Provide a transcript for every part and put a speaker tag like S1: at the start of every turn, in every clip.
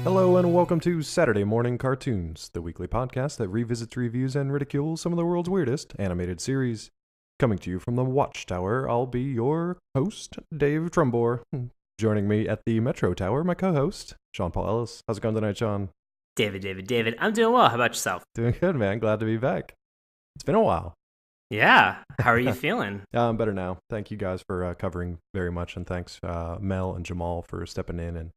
S1: Hello and welcome to Saturday Morning Cartoons, the weekly podcast that revisits, reviews, and ridicules some of the world's weirdest animated series. Coming to you from the Watchtower, I'll be your host, Dave Trumbore. Joining me at the Metro Tower, my co-host, Sean Paul Ellis. How's it going tonight, Sean?
S2: David. I'm doing well. How about yourself?
S1: Doing good, man. Glad to be back. It's been a while.
S2: Yeah. How are you feeling?
S1: I'm better now. Thank you guys for covering very much, and thanks Mel and Jamal for stepping in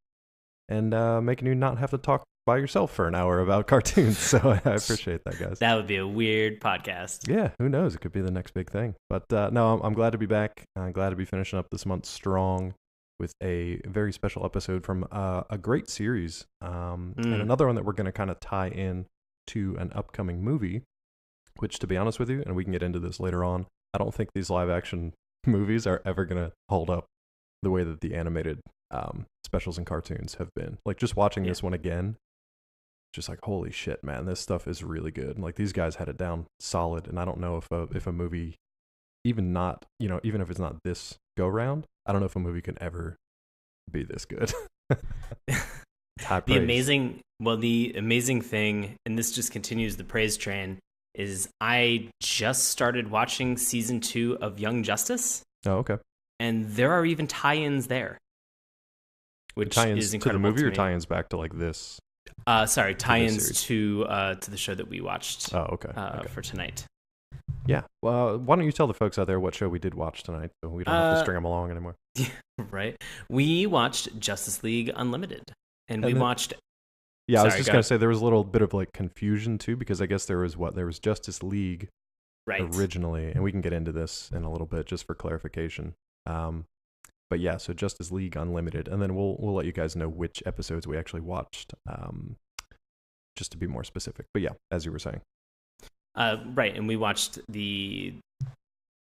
S1: and making you not have to talk by yourself for an hour about cartoons. So I appreciate that, guys.
S2: That would be a weird podcast.
S1: Yeah, who knows? It could be the next big thing. But no, I'm glad to be back. I'm glad to be finishing up this month strong with a very special episode from a great series and another one that we're going to kind of tie in to an upcoming movie, which, to be honest with you, and we can get into this later on, I don't think these live action movies are ever going to hold up the way that the animated specials and cartoons have been. Like, just watching this one again, just like, holy shit, man, this stuff is really good. Like, these guys had it down solid, and I don't know if a movie, even if it's not this go round, I don't know if a movie can ever be this good.
S2: The amazing thing, and this just continues the praise train, is I just started watching season 2 of Young Justice.
S1: Oh, okay.
S2: And there are even tie-ins there, which
S1: tie-ins
S2: is incredible
S1: to the movie,
S2: to
S1: or
S2: me.
S1: tie-ins back to like this?
S2: Tie-ins to the show that we watched.
S1: Oh, okay.
S2: For tonight.
S1: Yeah. Well, why don't you tell the folks out there what show we did watch tonight, so we don't have to string them along anymore.
S2: Right. We watched Justice League Unlimited, and we watched.
S1: Yeah, I was just gonna say there was a little bit of like confusion too, because I guess there was Justice League originally, and we can get into this in a little bit just for clarification. But yeah, so Justice League Unlimited, and then we'll let you guys know which episodes we actually watched, just to be more specific. But yeah, as you were saying.
S2: Right, and we watched the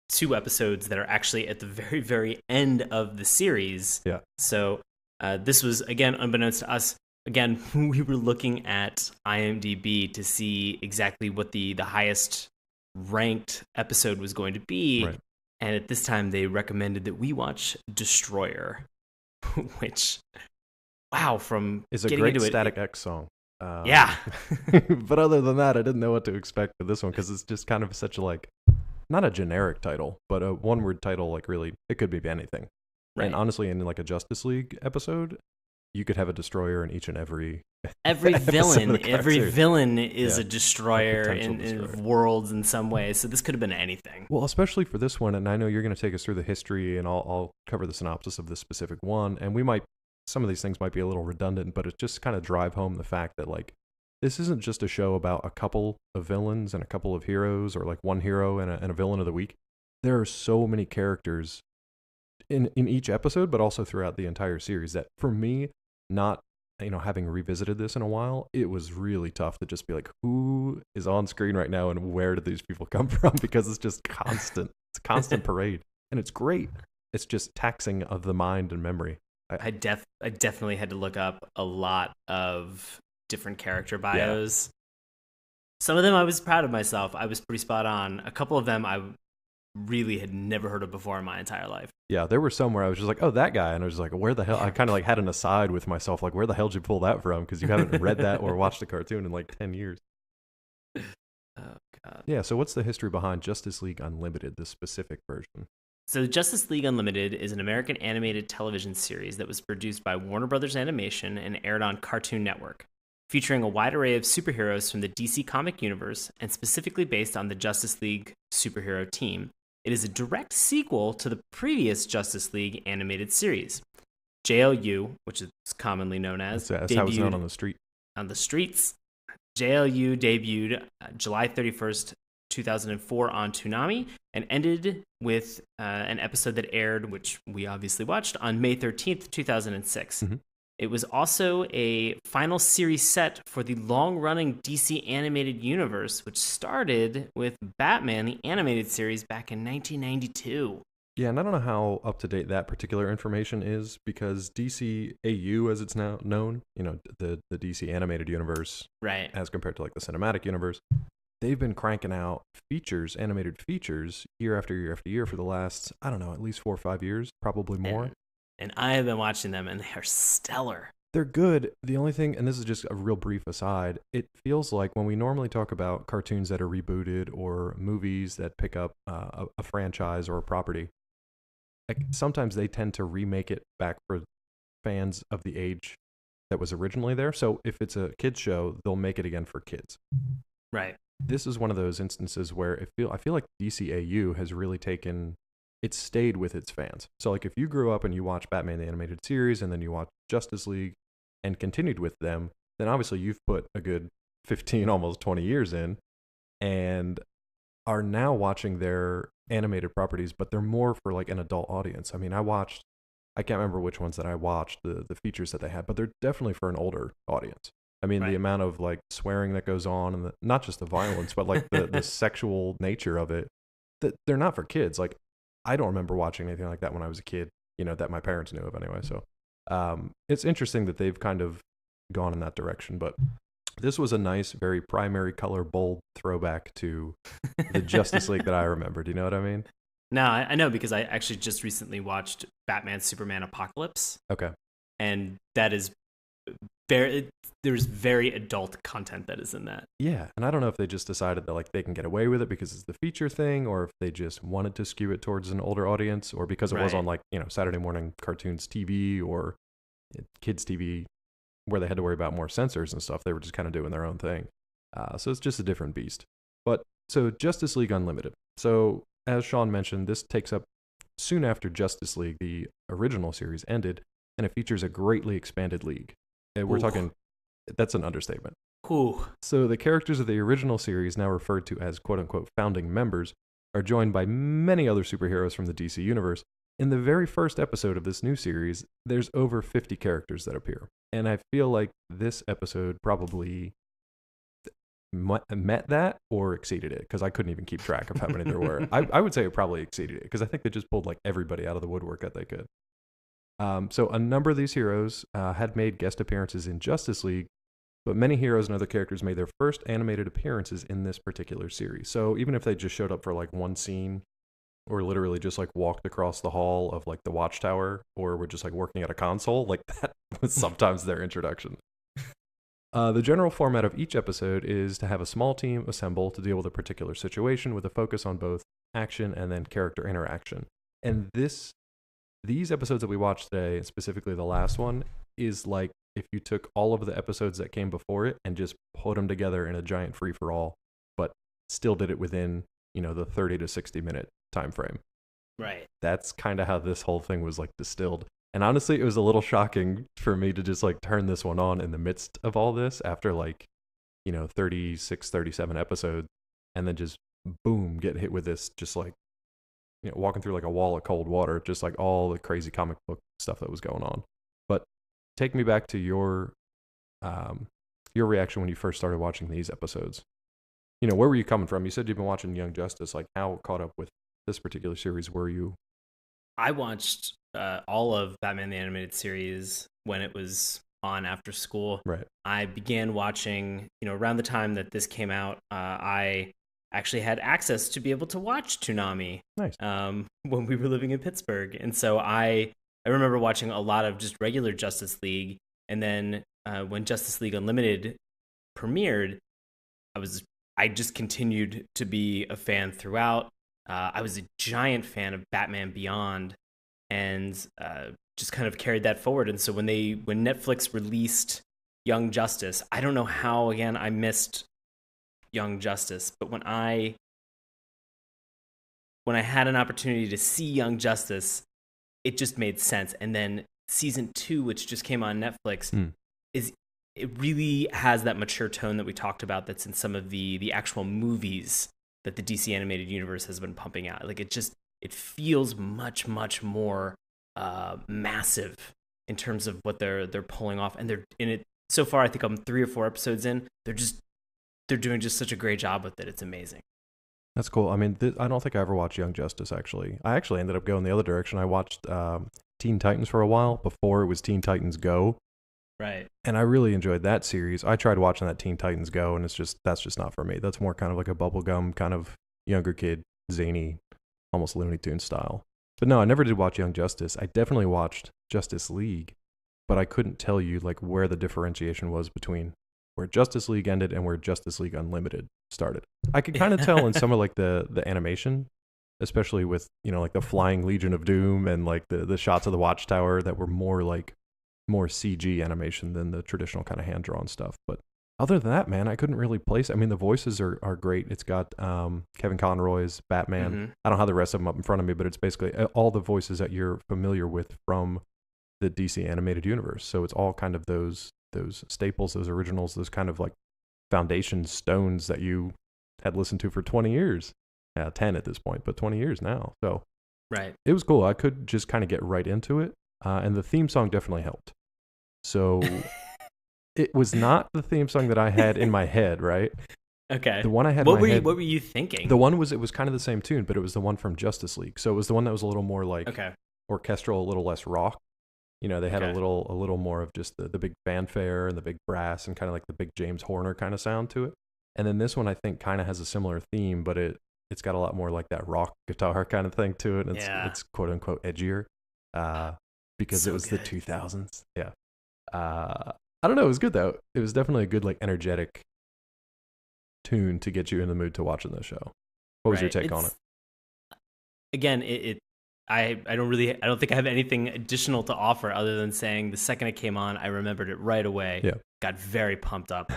S2: 2 episodes that are actually at the very, very end of the series.
S1: Yeah.
S2: So this was, again, unbeknownst to us. Again, we were looking at IMDb to see exactly what the highest ranked episode was going to be.
S1: Right.
S2: And at this time, they recommended that we watch Destroyer, which, wow, from
S1: it's a
S2: getting
S1: great
S2: into
S1: Static X song.
S2: Yeah.
S1: But other than that, I didn't know what to expect for this one, because it's just kind of such a, like, not a generic title, but a one-word title. Like, really, it could be anything. Right. And honestly, in like a Justice League episode, you could have a destroyer in each and every
S2: villain. Every
S1: series.
S2: villain is a destroyer in worlds in some way. So this could have been anything.
S1: Well, especially for this one, and I know you're going to take us through the history, and I'll cover the synopsis of this specific one, and some of these things might be a little redundant, but it just kind of drive home the fact that, like, this isn't just a show about a couple of villains and a couple of heroes, or like one hero and a villain of the week. There are so many characters in each episode, but also throughout the entire series, that for me, not having revisited this in a while, it was really tough to just be like, who is on screen right now and where did these people come from? Because it's just constant. It's a constant parade, and it's great. It's just taxing of the mind and memory.
S2: I definitely had to look up a lot of different character bios. Yeah. Some of them I was proud of myself. I was pretty spot on. A couple of them I really had never heard of before in my entire life.
S1: Yeah, there were some where I was just like, oh, that guy. And I was like, where the hell? I kind of like had an aside with myself, like, where the hell did you pull that from? Because you haven't read that or watched the cartoon in like 10 years.
S2: Oh, God.
S1: Yeah, so what's the history behind Justice League Unlimited, this specific version?
S2: So Justice League Unlimited is an American animated television series that was produced by Warner Brothers Animation and aired on Cartoon Network, featuring a wide array of superheroes from the DC comic universe and specifically based on the Justice League superhero team. It is a direct sequel to the previous Justice League animated series. JLU, which is commonly known as,
S1: that's how it's known on the street.
S2: On the streets. JLU debuted July 31st, 2004 on Toonami and ended with an episode that aired, which we obviously watched, on May 13th, 2006. Mm-hmm. It was also a final series set for the long-running DC animated universe, which started with Batman, the animated series, back in 1992.
S1: Yeah, and I don't know how up-to-date that particular information is, because DC AU, as it's now known, the DC animated universe,
S2: right,
S1: as compared to like the cinematic universe, they've been cranking out animated features, year after year after year for the last, I don't know, at least 4 or 5 years, probably more.
S2: And I have been watching them, and they are stellar.
S1: They're good. The only thing, and this is just a real brief aside, it feels like when we normally talk about cartoons that are rebooted or movies that pick up a franchise or a property, like sometimes they tend to remake it back for fans of the age that was originally there. So if it's a kids show, they'll make it again for kids.
S2: Right.
S1: This is one of those instances where I feel like DCAU has really it's stayed with its fans. So like if you grew up and you watched Batman the Animated Series and then you watched Justice League and continued with them, then obviously you've put a good 15, almost 20 years in and are now watching their animated properties, but they're more for like an adult audience. I mean, I can't remember which ones that I watched, the features that they had, but they're definitely for an older audience. I mean,
S2: Right.
S1: the amount of like swearing that goes on and not just the violence, but like the sexual nature of it, that they're not for kids. Like, I don't remember watching anything like that when I was a kid, that my parents knew of anyway. So it's interesting that they've kind of gone in that direction. But this was a nice, very primary color, bold throwback to the Justice League that I remember. Do you know what I mean?
S2: No, I know because I actually just recently watched Batman Superman Apocalypse.
S1: Okay.
S2: And that is there's very adult content that is in that.
S1: Yeah, and I don't know if they just decided that like they can get away with it because it's the feature thing, or if they just wanted to skew it towards an older audience, or because it was on like Saturday morning cartoons TV or kids TV, where they had to worry about more censors and stuff. They were just kind of doing their own thing. So it's just a different beast. But so Justice League Unlimited. So as Sean mentioned, this takes up soon after Justice League, the original series, ended, and it features a greatly expanded league. And we're talking, that's an understatement.
S2: Ooh.
S1: So the characters of the original series, now referred to as quote-unquote founding members, are joined by many other superheroes from the DC universe. In the very first episode of this new series, there's over 50 characters that appear. And I feel like this episode probably met that or exceeded it, because I couldn't even keep track of how many there were. I would say it probably exceeded it, because I think they just pulled like everybody out of the woodwork that they could. So a number of these heroes had made guest appearances in Justice League, but many heroes and other characters made their first animated appearances in this particular series. So even if they just showed up for like one scene, or literally just like walked across the hall of like the Watchtower, or were just like working at a console, like that was sometimes their introduction. The general format of each episode is to have a small team assemble to deal with a particular situation with a focus on both action and then character interaction. And these episodes that we watched today, specifically the last one, is like if you took all of the episodes that came before it and just put them together in a giant free-for-all, but still did it within, the 30 to 60 minute time frame.
S2: Right.
S1: That's kind of how this whole thing was like distilled. And honestly, it was a little shocking for me to just like turn this one on in the midst of all this after like, 36, 37 episodes, and then just boom, get hit with this, just like, walking through like a wall of cold water, just like all the crazy comic book stuff that was going on. But take me back to your reaction when you first started watching these episodes. Where were you coming from? You said you've been watching Young Justice. Like, how caught up with this particular series were you?
S2: I watched all of Batman the Animated Series when it was on after school.
S1: Right.
S2: I began watching, around the time that this came out. I actually had access to be able to watch Toonami.
S1: Nice.
S2: When we were living in Pittsburgh. And so I remember watching a lot of just regular Justice League. And then when Justice League Unlimited premiered, I just continued to be a fan throughout. I was a giant fan of Batman Beyond, and just kind of carried that forward. And so when Netflix released Young Justice, I don't know how, again, I missed Young Justice, but when I had an opportunity to see Young Justice, it just made sense. And then season 2, which just came on Netflix, it really has that mature tone that we talked about that's in some of the actual movies that the DC animated universe has been pumping out. Like it feels much, much more massive in terms of what they're pulling off. And they're in it so far. I think I'm 3 or 4 episodes in. They're doing just such a great job with it. It's amazing.
S1: That's cool. I mean, I don't think I ever watched Young Justice, actually. I actually ended up going the other direction. I watched Teen Titans for a while before it was Teen Titans Go.
S2: Right.
S1: And I really enjoyed that series. I tried watching that Teen Titans Go, and that's just not for me. That's more kind of like a bubblegum kind of younger kid, zany, almost Looney Tunes style. But no, I never did watch Young Justice. I definitely watched Justice League. but I couldn't tell you like where the differentiation was between where Justice League ended and where Justice League Unlimited started. I could kind of tell in some of like the animation, especially with, you know, like the flying Legion of Doom and like the shots of the Watchtower that were more CG animation than the traditional kind of hand drawn stuff. But other than that, man, I couldn't really place. I mean, the voices are great. It's got Kevin Conroy's Batman.
S2: Mm-hmm.
S1: I don't have the rest of them up in front of me, but it's basically all the voices that you're familiar with from the DC animated universe. So it's all kind of those staples, those originals, those kind of like foundation stones that you had listened to for 20 years. 10 at this point, but 20 years now. So
S2: right,
S1: it was cool. I could just kind of get right into it. And the theme song definitely helped. So it was not the theme song that I had in my head, right?
S2: Okay.
S1: The one I had in my head.
S2: What were you thinking?
S1: The one was, it was kind of the same tune, but it was the one from Justice League. So it was the one that was a little more like orchestral, a little less rock. You know, they had a little more of just the big fanfare and the big brass and kind of like the big James Horner kind of sound to it. And then this one I think kind of has a similar theme, but it's got a lot more like that rock guitar kind of thing to it. It's quote unquote edgier because it was the 2000s. Yeah. I don't know. It was good though. It was definitely a good, like, energetic tune to get you in the mood to watching the show. What was your take on it?
S2: Again, I don't think I have anything additional to offer other than saying the second it came on, I remembered it right away.
S1: Yeah.
S2: Got very pumped up.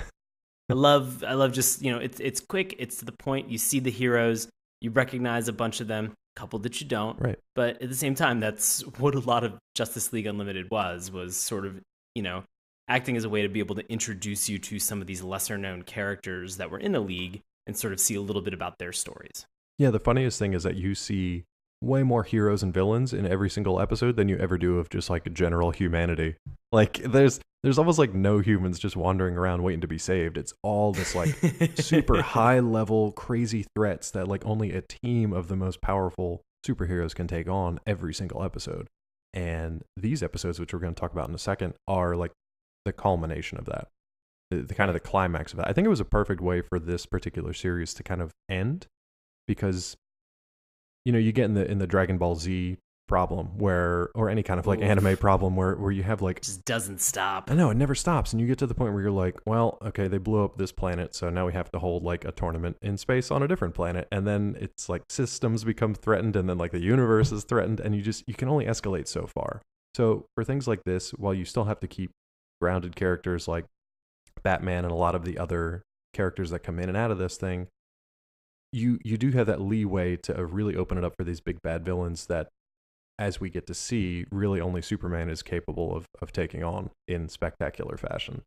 S2: I love just, you know, it's quick, it's to the point. You see the heroes, you recognize a bunch of them, a couple that you don't.
S1: Right.
S2: But at the same time, that's what a lot of Justice League Unlimited was sort of, you know, acting as a way to be able to introduce you to some of these lesser known characters that were in the league and sort of see a little bit about their stories.
S1: Yeah, the funniest thing is that you see way more heroes and villains in every single episode than you ever do of just like general humanity. Like there's almost like no humans just wandering around waiting to be saved. It's all this like super high level crazy threats that like only a team of the most powerful superheroes can take on every single episode. And these episodes, which we're going to talk about in a second, are like the culmination of that. The kind of the climax of that. I think it was a perfect way for this particular series to kind of end, because you know, you get in the Dragon Ball Z problem or any kind of like anime problem where you have like,
S2: it just doesn't stop.
S1: I know, it never stops, and you get to the point where you're like, well, okay, they blew up this planet, so now we have to hold like a tournament in space on a different planet, and then it's like systems become threatened, and then like the universe is threatened, and you can only escalate so far. So for things like this, while you still have to keep grounded characters like Batman and a lot of the other characters that come in and out of this thing, you do have that leeway to really open it up for these big bad villains that, as we get to see, really only Superman is capable of taking on in spectacular fashion.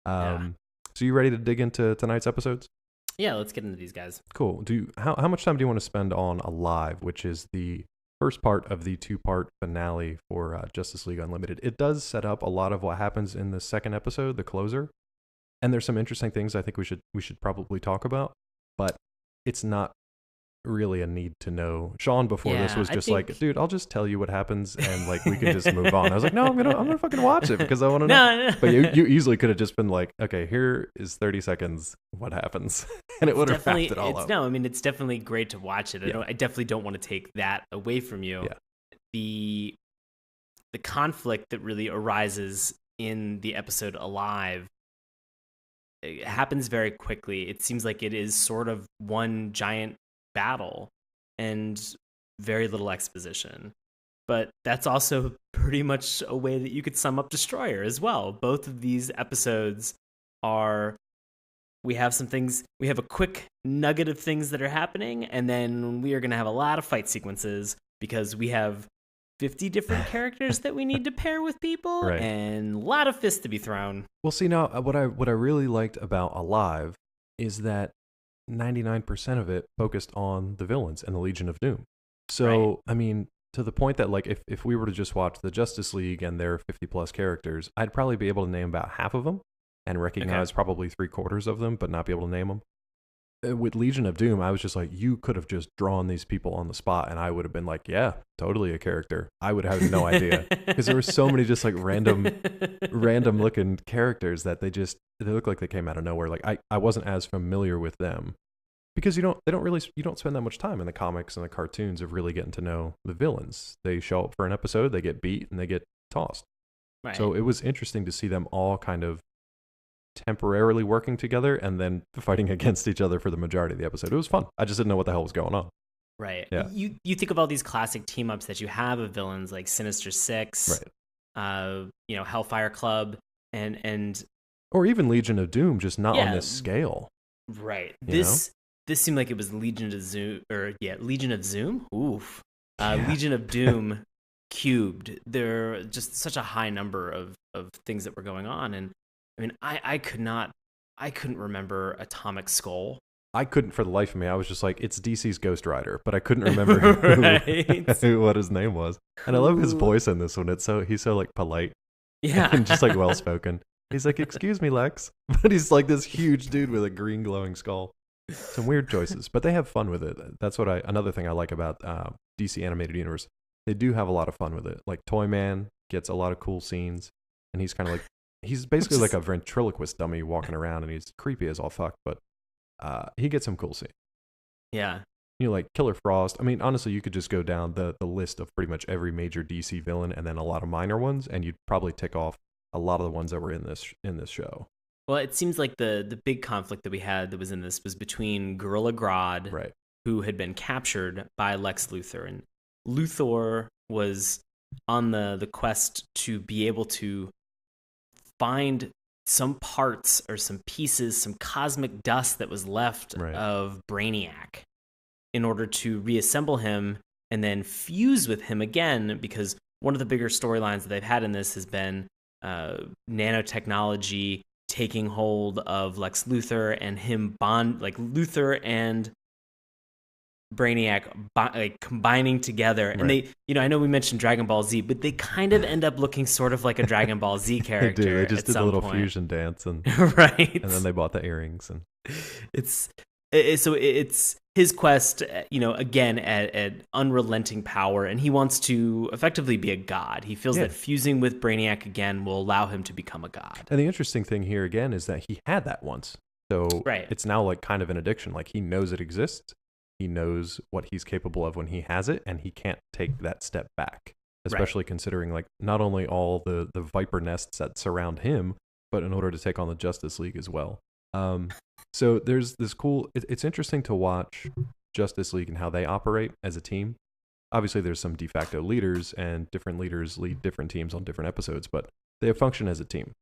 S1: So you ready to dig into tonight's episodes?
S2: Yeah, let's get into these guys.
S1: Cool. How much time do you want to spend on Alive, which is the first part of the 2-part finale for Justice League Unlimited? It does set up a lot of what happens in the second episode, the closer, and there's some interesting things I think we should probably talk about, but it's not really a need to know. Sean before this was just like, dude, I'll just tell you what happens and like we can just move on. I was like, no, I'm gonna fucking watch it because I want to know. No. But you easily could have just been like, okay, here is 30 seconds, what happens, and it would have wrapped it all up.
S2: No, I mean, it's definitely great to watch it. I definitely don't want to take that away from you.
S1: Yeah.
S2: The conflict that really arises in the episode Alive, it happens very quickly. It seems like it is sort of one giant battle and very little exposition. But that's also pretty much a way that you could sum up Destroyer as well. Both of these episodes we have some things, we have a quick nugget of things that are happening, and then we are going to have a lot of fight sequences because we have 50 different characters that we need to pair with people, right, and a lot of fists to be thrown.
S1: Well, see, now what I really liked about Alive is that 99% of it focused on the villains and the Legion of Doom. So, right. I mean, to the point that like if we were to just watch the Justice League and their 50 plus characters, I'd probably be able to name about half of them and recognize probably 3/4 of them, but not be able to name them. With Legion of Doom, I was just like, you could have just drawn these people on the spot, and I would have been like, yeah, totally a character. I would have no idea because there were so many just like random looking characters that they look like they came out of nowhere. Like I wasn't as familiar with them because you don't spend that much time in the comics and the cartoons of really getting to know the villains. They show up for an episode, they get beat, and they get tossed.
S2: Right.
S1: So it was interesting to see them all kind of temporarily working together and then fighting against each other for the majority of the episode. It was fun. I just didn't know what the hell was going on.
S2: Right.
S1: Yeah.
S2: You think of all these classic team ups that you have of villains like Sinister Six,
S1: Right.
S2: Hellfire Club, and
S1: or even Legion of Doom, just not on
S2: Yeah.
S1: this scale.
S2: right.
S1: You
S2: This seemed like it was Legion of Zoom, Legion of Zoom. Oof.
S1: Yeah.
S2: Legion of Doom cubed. There are just such a high number of things that were going on, and I mean, I couldn't remember Atomic Skull.
S1: I couldn't for the life of me. I was just like, it's DC's Ghost Rider, but I couldn't remember
S2: Right.
S1: what his name was. And I love his voice in this one. He's so like polite
S2: Yeah.
S1: and just like well spoken. He's like, "Excuse me, Lex," but he's like this huge dude with a green glowing skull. Some weird choices, but they have fun with it. That's what another thing I like about DC Animated Universe. They do have a lot of fun with it. Like Toyman gets a lot of cool scenes, and he's kind of like he's basically like a ventriloquist dummy walking around, and he's creepy as all fuck. But he gets some cool scenes.
S2: Yeah.
S1: Like Killer Frost. I mean, honestly, you could just go down the list of pretty much every major DC villain, and then a lot of minor ones, and you'd probably tick off a lot of the ones that were in this show.
S2: Well, it seems like the big conflict that we had that was in this was between Gorilla Grodd,
S1: Right.
S2: who had been captured by Lex Luthor, and Luthor was on the quest to be able to find some parts or some pieces, some cosmic dust that was left
S1: Right.
S2: of Brainiac in order to reassemble him and then fuse with him again, because one of the bigger storylines that they've had in this has been nanotechnology taking hold of Lex Luthor and him Luthor and Brainiac combining together. And
S1: Right.
S2: they, I know we mentioned Dragon Ball Z, but they kind of end up looking sort of like a Dragon Ball Z character.
S1: They do. They just did a little
S2: point.
S1: fusion dance, and
S2: right.
S1: and then they bought the earrings, and
S2: it's his quest, again at unrelenting power, and he wants to effectively be a god. He feels that fusing with Brainiac again will allow him to become a god.
S1: And the interesting thing here again is that he had that once, so
S2: Right.
S1: it's now like kind of an addiction. Like he knows it exists, he knows what he's capable of when he has it, and he can't take that step back. Especially considering like not only all the Viper nests that surround him, but in order to take on the Justice League as well. So there's this cool. It's interesting to watch Justice League and how they operate as a team. Obviously, there's some de facto leaders, and different leaders lead different teams on different episodes, but they function as a team.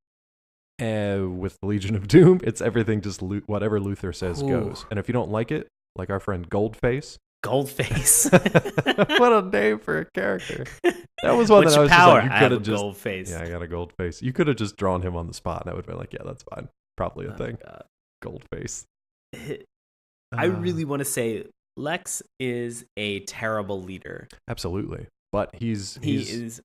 S1: And with the Legion of Doom, it's everything just whatever Luthor says goes. And if you don't like it, like our friend Goldface.
S2: Goldface.
S1: What a name for a character. That was one
S2: What's
S1: that I
S2: your
S1: was
S2: power?
S1: just like, you
S2: I
S1: could
S2: have
S1: have
S2: a
S1: just
S2: gold face.
S1: Yeah, I got a gold face. You could have just drawn him on the spot, and I would have been like, yeah, that's fine. Probably a thing.
S2: God.
S1: Gold face.
S2: I really want to say Lex is a terrible leader.
S1: Absolutely. But he is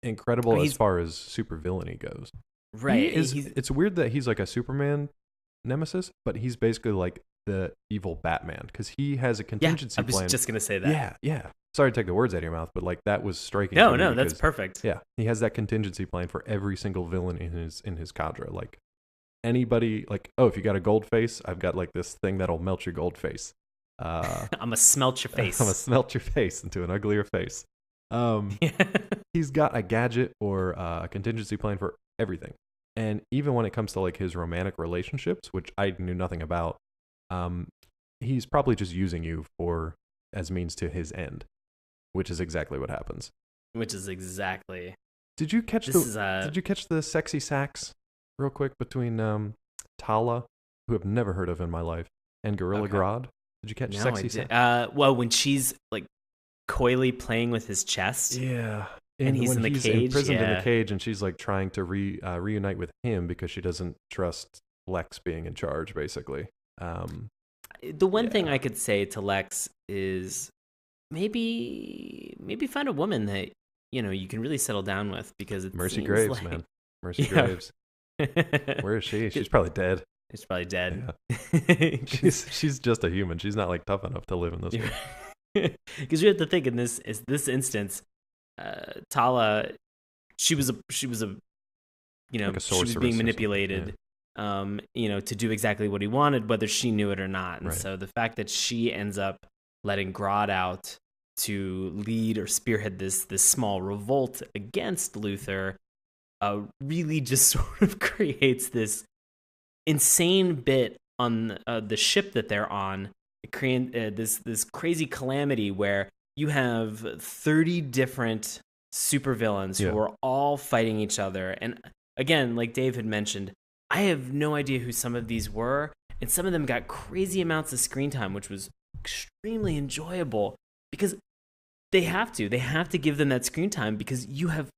S1: incredible
S2: he's,
S1: as far as super villainy goes.
S2: Right.
S1: It's weird that he's like a Superman nemesis, but he's basically like the evil Batman, because he has a contingency plan.
S2: I was just going to say that.
S1: Yeah. Sorry to take the words out of your mouth, but like that was striking.
S2: No, that's perfect.
S1: Yeah, he has that contingency plan for every single villain in his cadre. Like anybody, like, oh, if you got a gold face, I've got like this thing that'll melt your gold face.
S2: I'm gonna smelt your face.
S1: I'm gonna smelt your face into an uglier face. He's got a gadget or a contingency plan for everything. And even when it comes to like his romantic relationships, which I knew nothing about, he's probably just using you as means to his end, which is exactly what happens.
S2: Which is exactly.
S1: Did you catch the sexy sax real quick between Tala, who I've never heard of in my life, and Gorilla Grodd? Did you catch sexy sax?
S2: Well, when she's like coyly playing with his chest.
S1: Yeah.
S2: And he's in the cage.
S1: Imprisoned in the cage, and she's like trying to reunite with him because she doesn't trust Lex being in charge, basically.
S2: The one thing I could say to Lex is maybe find a woman that you can really settle down with, because it
S1: Mercy Graves, man. Mercy Graves. Where is she? She's probably dead.
S2: She's probably dead.
S1: Yeah. she's just a human. She's not like tough enough to live in this world.
S2: Because you have to think in this instance, Tala, she was like she was being manipulated, to do exactly what he wanted, whether she knew it or not. And so the fact that she ends up letting Grodd out to lead or spearhead this small revolt against Luthor, really just sort of creates this insane bit on the ship that they're on. It creates this crazy calamity where you have 30 different supervillains who are all fighting each other. And again, like Dave had mentioned, I have no idea who some of these were, and some of them got crazy amounts of screen time, which was extremely enjoyable because they have to give them that screen time because you have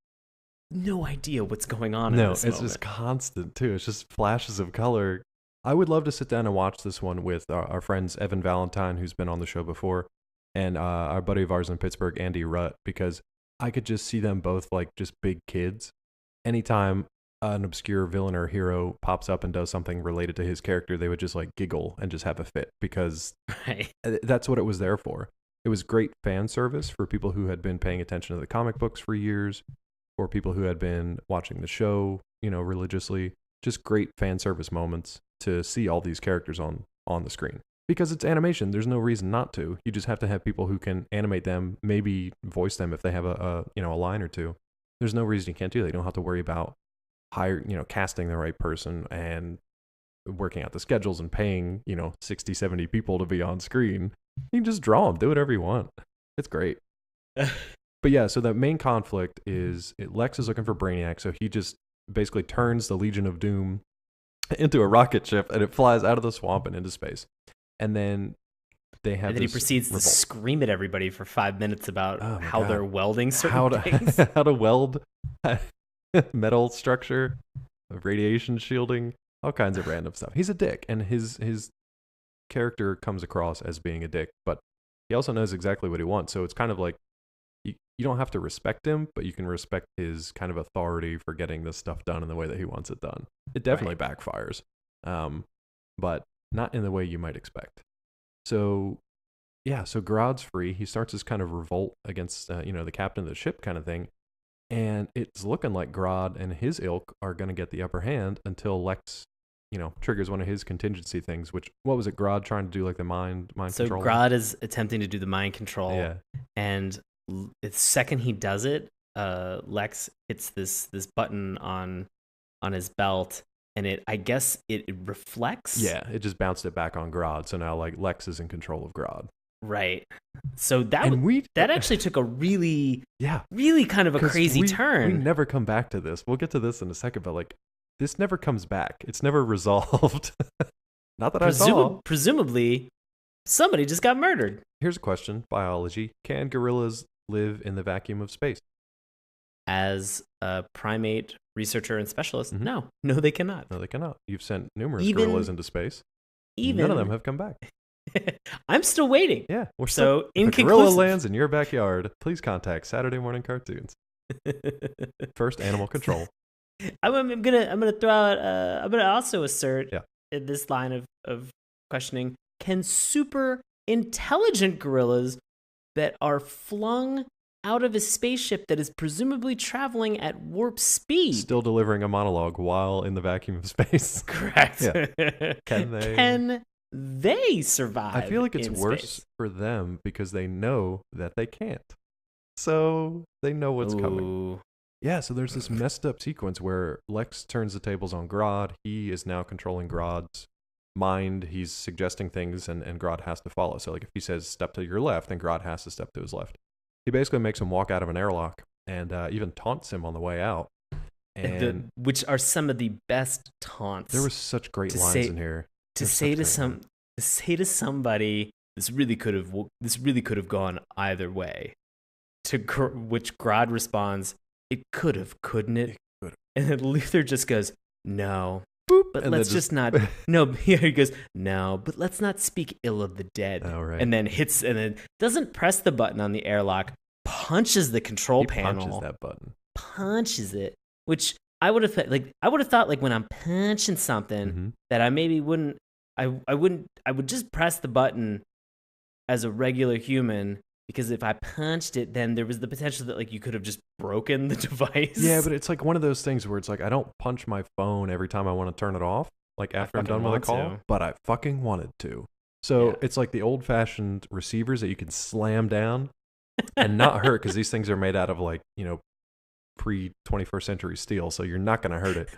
S2: no idea what's going on.
S1: No, it's just constant too. It's just flashes of color. I would love to sit down and watch this one with our friends Evan Valentine, who's been on the show before, and our buddy of ours in Pittsburgh, Andy Rutt, because I could just see them both like just big kids. Anytime an obscure villain or hero pops up and does something related to his character, they would just like giggle and just have a fit because that's what it was there for. It was great fan service for people who had been paying attention to the comic books for years, or people who had been watching the show, religiously. Just great fan service moments to see all these characters on the screen. Because it's animation, there's no reason not to. You just have to have people who can animate them, maybe voice them if they have a line or two. There's no reason you can't do that. You don't have to worry about casting the right person and working out the schedules and paying, 60, 70 people to be on screen. You can just draw them, do whatever you want. It's great. But yeah, so the main conflict is Lex is looking for Brainiac, so he just basically turns the Legion of Doom into a rocket ship, and it flies out of the swamp and into space. And then they have. And then
S2: he proceeds to scream at everybody for 5 minutes about how they're welding certain things.
S1: How to weld metal structure, radiation shielding, all kinds of random stuff. He's a dick, and his character comes across as being a dick, but he also knows exactly what he wants. So it's kind of like you don't have to respect him, but you can respect his kind of authority for getting this stuff done in the way that he wants it done. It definitely backfires, but not in the way you might expect. So Grodd's free. He starts his kind of revolt against the captain of the ship kind of thing, and it's looking like Grodd and his ilk are going to get the upper hand until Lex triggers one of his contingency things, which, what was it, Grodd trying to do, like the mind
S2: so
S1: control?
S2: So Grodd is attempting to do the mind control, and the second he does it, Lex hits this button on his belt, and I guess it reflects.
S1: Yeah, it just bounced it back on Grodd, so now like Lex is in control of Grodd.
S2: Right. So that actually took a really kind of a crazy turn.
S1: We never come back to this. We'll get to this in a second, but like, this never comes back. It's never resolved. Not that I saw.
S2: Presumably, somebody just got murdered.
S1: Here's a question. Biology. Can gorillas live in the vacuum of space?
S2: As a primate researcher and specialist, no, they cannot.
S1: No, they cannot. You've sent numerous gorillas into space. None of them have come back.
S2: I'm still waiting.
S1: Yeah, we're
S2: so
S1: if a gorilla lands in your backyard, please contact Saturday Morning Cartoons. First Animal Control.
S2: I'm gonna throw out. I'm gonna also assert in this line of questioning: can super intelligent gorillas that are flung out of a spaceship that is presumably traveling at warp speed,
S1: still delivering a monologue while in the vacuum of space?
S2: Correct.
S1: Yeah. Can
S2: they survive?
S1: I feel like it's worse for them because they know that they can't. So they know what's coming. Yeah, so there's this messed up sequence where Lex turns the tables on Grodd. He is now controlling Grodd's mind. He's suggesting things, and Grodd has to follow. So like if he says step to your left, then Grodd has to step to his left. He basically makes him walk out of an airlock and even taunts him on the way out. And
S2: which are some of the best taunts.
S1: There were such great lines in here.
S2: To say to somebody, this really could have gone either way. To which Grodd responds, "It could have, couldn't it?" And then Luther just goes, "No, but let's just not." No, he goes, "No, but let's not speak ill of the dead."
S1: Oh, right.
S2: And then doesn't press the button on the airlock, punches the control panel.
S1: Punches that button.
S2: Punches it, which I would have thought like when I'm punching something that I maybe wouldn't. I would just press the button as a regular human. Because if I punched it, then there was the potential that like you could have just broken the device.
S1: Yeah, but it's like one of those things where it's like I don't punch my phone every time I want to turn it off, like after I'm done with a call, but I fucking wanted to. So it's like the old-fashioned receivers that you can slam down and not hurt because these things are made out of like, pre-21st century steel, so you're not going to hurt it.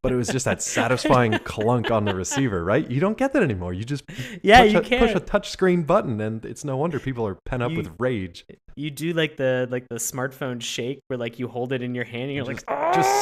S1: But it was just that satisfying clunk on the receiver, right? You don't get that anymore. You just push a touchscreen button, and it's no wonder people are pent up with rage.
S2: You do like the smartphone shake where like you hold it in your hand and you're
S1: just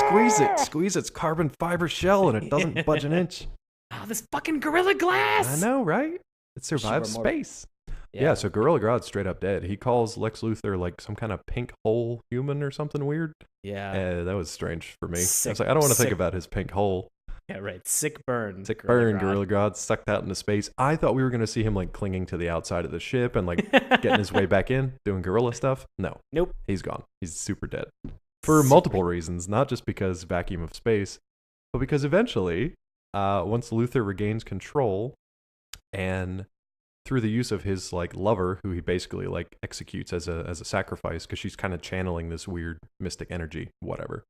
S1: squeeze its carbon fiber shell, and it doesn't budge an inch.
S2: Oh, this fucking Gorilla Glass!
S1: I know, right? It survives space. Yeah, so Gorilla Grodd's straight up dead. He calls Lex Luthor like some kind of pink hole human or something weird.
S2: Yeah.
S1: That was strange for me. I was like, I don't want to think about his pink hole.
S2: Yeah, right. Sick burn.
S1: Gorilla Grodd sucked out into space. I thought we were going to see him like clinging to the outside of the ship and like getting his way back in, doing gorilla stuff. No.
S2: Nope.
S1: He's gone. He's super dead. For multiple reasons, not just because vacuum of space, but because eventually, once Luthor regains control and through the use of his like lover, who he basically like executes as a sacrifice because she's kind of channeling this weird mystic energy, whatever.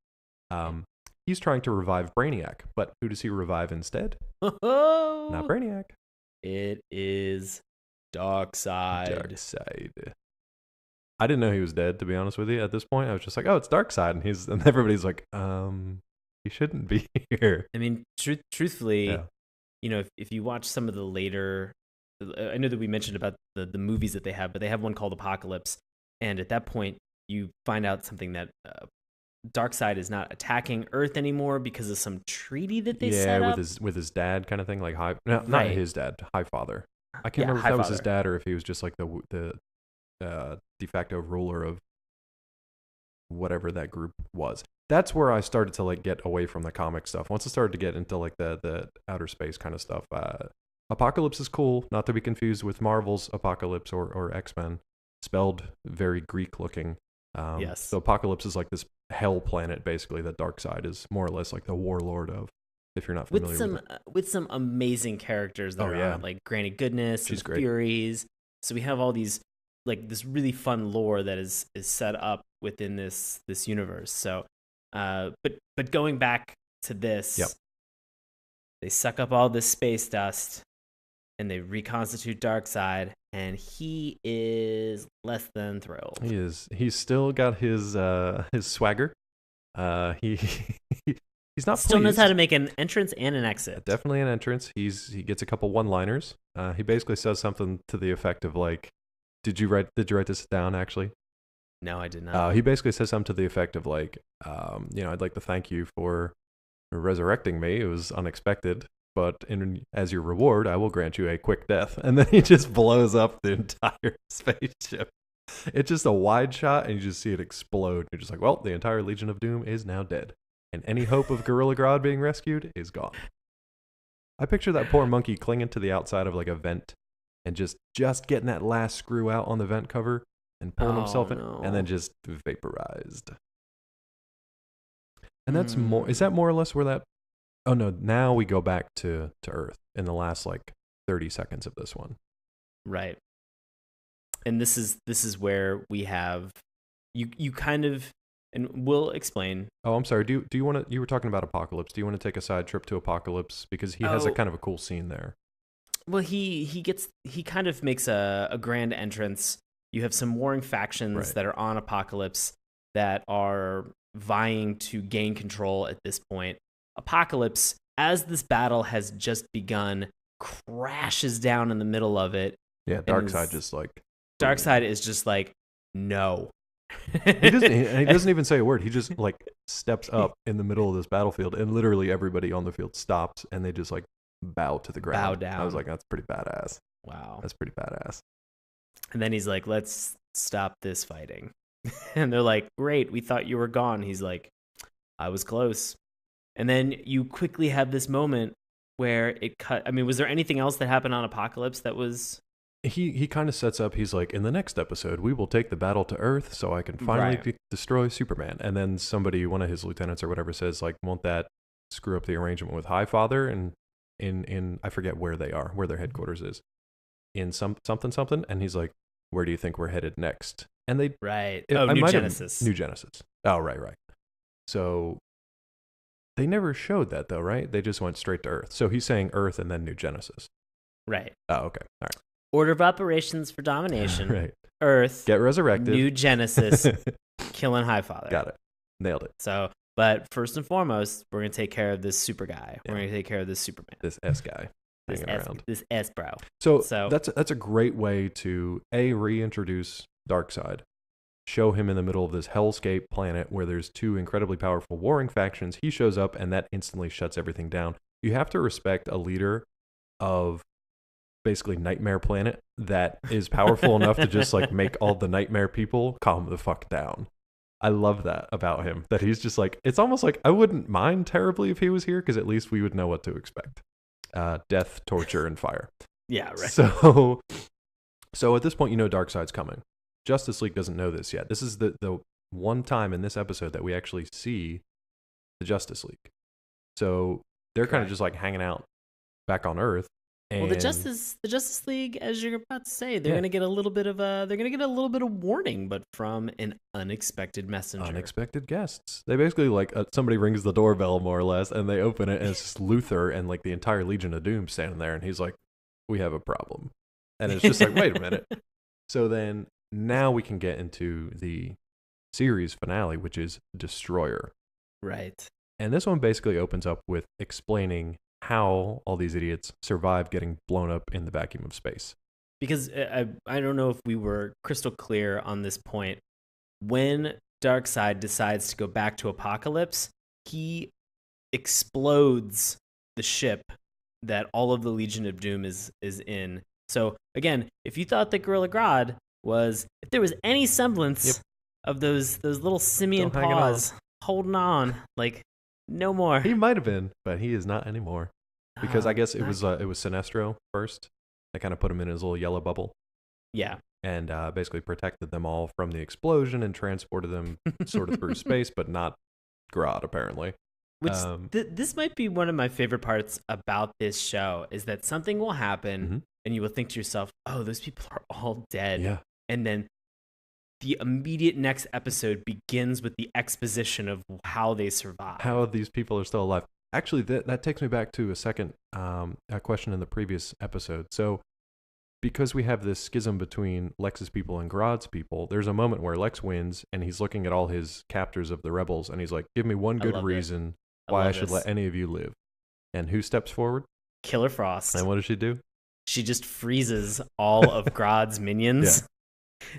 S1: He's trying to revive Brainiac, but who does he revive instead? Not Brainiac.
S2: It is Darkseid.
S1: Darkseid. I didn't know he was dead, to be honest with you. At this point, I was just like, "Oh, it's Darkseid," and everybody's like, he shouldn't be here."
S2: I mean, truthfully, you know, if you watch some of the later. I know that we mentioned about the movies that they have, but they have one called Apocalypse. And at that point, you find out something that Darkseid is not attacking Earth anymore because of some treaty that they set up.
S1: with his dad kind of thing, like not his dad, Highfather. I can't remember if that was his dad or if he was just like the de facto ruler of whatever that group was. That's where I started to like get away from the comic stuff. Once I started to get into like the outer space kind of stuff. Apocalypse is cool, not to be confused with Marvel's Apocalypse or X-Men, spelled very Greek looking.
S2: Yes.
S1: So Apocalypse is like this hell planet, basically, that Darkseid is more or less like the warlord of, if you're not familiar
S2: with some amazing characters that are on it, like Granny Goodness,
S1: she's great.
S2: Furies. So we have all these, like this really fun lore that is set up within this universe. So, but going back to this, they suck up all this space dust, and they reconstitute Darkseid, and he is less than thrilled.
S1: He is. He's still got his swagger. He's not
S2: still
S1: pleased.
S2: Knows how to make an entrance and an exit.
S1: Definitely an entrance. He gets a couple one-liners. He basically says something to the effect of like, "Did you write this down? Actually?"
S2: No, I did not.
S1: He basically says something to the effect of like, "I'd like to thank you for resurrecting me. It was unexpected. But as your reward, I will grant you a quick death." And then he just blows up the entire spaceship. It's just a wide shot, and you just see it explode. You're just like, well, the entire Legion of Doom is now dead. And any hope of Gorilla Grodd being rescued is gone. I picture that poor monkey clinging to the outside of like a vent and just getting that last screw out on the vent cover and pulling himself in, and then just vaporized. And that's is that more or less where that... Oh no, now we go back to Earth in the last like 30 seconds of this one.
S2: Right. And this is where we have you kind of, and we'll explain.
S1: Oh, I'm sorry. Do you want to, you were talking about Apocalypse. Do you want to take a side trip to Apocalypse because he has a kind of a cool scene there?
S2: Well, he kind of makes a grand entrance. You have some warring factions that are on Apocalypse that are vying to gain control at this point. Apocalypse, as this battle has just begun, crashes down in the middle of it.
S1: Yeah, Darkseid just like...
S2: Darkseid is just like, no.
S1: He doesn't even say a word. He just like steps up in the middle of this battlefield, and literally everybody on the field stops, and they just like bow to the ground.
S2: Bow down.
S1: I was like, that's pretty badass.
S2: Wow.
S1: That's pretty badass.
S2: And then he's like, let's stop this fighting. And they're like, great, we thought you were gone. He's like, I was close. And then you quickly have this moment where it cut. I mean, was there anything else that happened on Apocalypse that was...
S1: He kind of sets up, he's like, in the next episode, we will take the battle to Earth so I can finally destroy Superman. And then one of his lieutenants or whatever says, like, won't that screw up the arrangement with Highfather? And in I forget where they are, where their headquarters is. In something. And he's like, where do you think we're headed next? And they...
S2: Right. New Genesis.
S1: New Genesis. Oh, right. So... They never showed that, though, right? They just went straight to Earth. So he's saying Earth and then New Genesis.
S2: Right.
S1: Oh, okay. All right.
S2: Order of operations for domination.
S1: Right.
S2: Earth.
S1: Get resurrected.
S2: New Genesis. Killing Highfather.
S1: Got it. Nailed it.
S2: So, but first and foremost, we're gonna take care of this super guy.
S1: Yeah.
S2: We're gonna take care of this Superman.
S1: This S guy
S2: This
S1: hanging around.
S2: This S bro.
S1: So that's a great way to reintroduce Darkseid. Show him in the middle of this hellscape planet where there's two incredibly powerful warring factions. He shows up and that instantly shuts everything down. You have to respect a leader of basically Nightmare Planet that is powerful enough to just like make all the Nightmare people calm the fuck down. I love that about him, that he's just like, it's almost like I wouldn't mind terribly if he was here because at least we would know what to expect. Death, torture, and fire.
S2: Yeah, right.
S1: So at this point, Darkseid's coming. Justice League doesn't know this yet. This is the one time in this episode that we actually see the Justice League. So they're kind of just like hanging out back on Earth. And
S2: well, the Justice League, as you're about to say, they're gonna get a little bit of warning, but from an unexpected messenger.
S1: Unexpected guests. They basically like somebody rings the doorbell more or less, and they open it, and it's just Luthor and like the entire Legion of Doom standing there, and he's like, "We have a problem," and it's just like, wait a minute. So then now we can get into the series finale, which is Destroyer.
S2: Right.
S1: And this one basically opens up with explaining how all these idiots survive getting blown up in the vacuum of space.
S2: Because I don't know if we were crystal clear on this point. When Darkseid decides to go back to Apokolips, he explodes the ship that all of the Legion of Doom is in. So again, if you thought that Gorilla Grodd was, if there was any semblance of those little simian paws holding on, like, no more.
S1: He might have been, but he is not anymore. Because I guess it was Sinestro first. They kind of put him in his little yellow bubble.
S2: Yeah.
S1: And basically protected them all from the explosion and transported them sort of through space, but not Grodd, apparently.
S2: Which this might be one of my favorite parts about this show, is that something will happen and you will think to yourself, oh, those people are all dead.
S1: Yeah.
S2: And then the immediate next episode begins with the exposition of how they survive.
S1: How these people are still alive. Actually, that takes me back to a second question in the previous episode. So, because we have this schism between Lex's people and Grodd's people, there's a moment where Lex wins, and he's looking at all his captors of the rebels, and he's like, give me one good reason why I should let any of you live. And who steps forward?
S2: Killer Frost.
S1: And what does she do?
S2: She just freezes all of Grodd's minions. Yeah.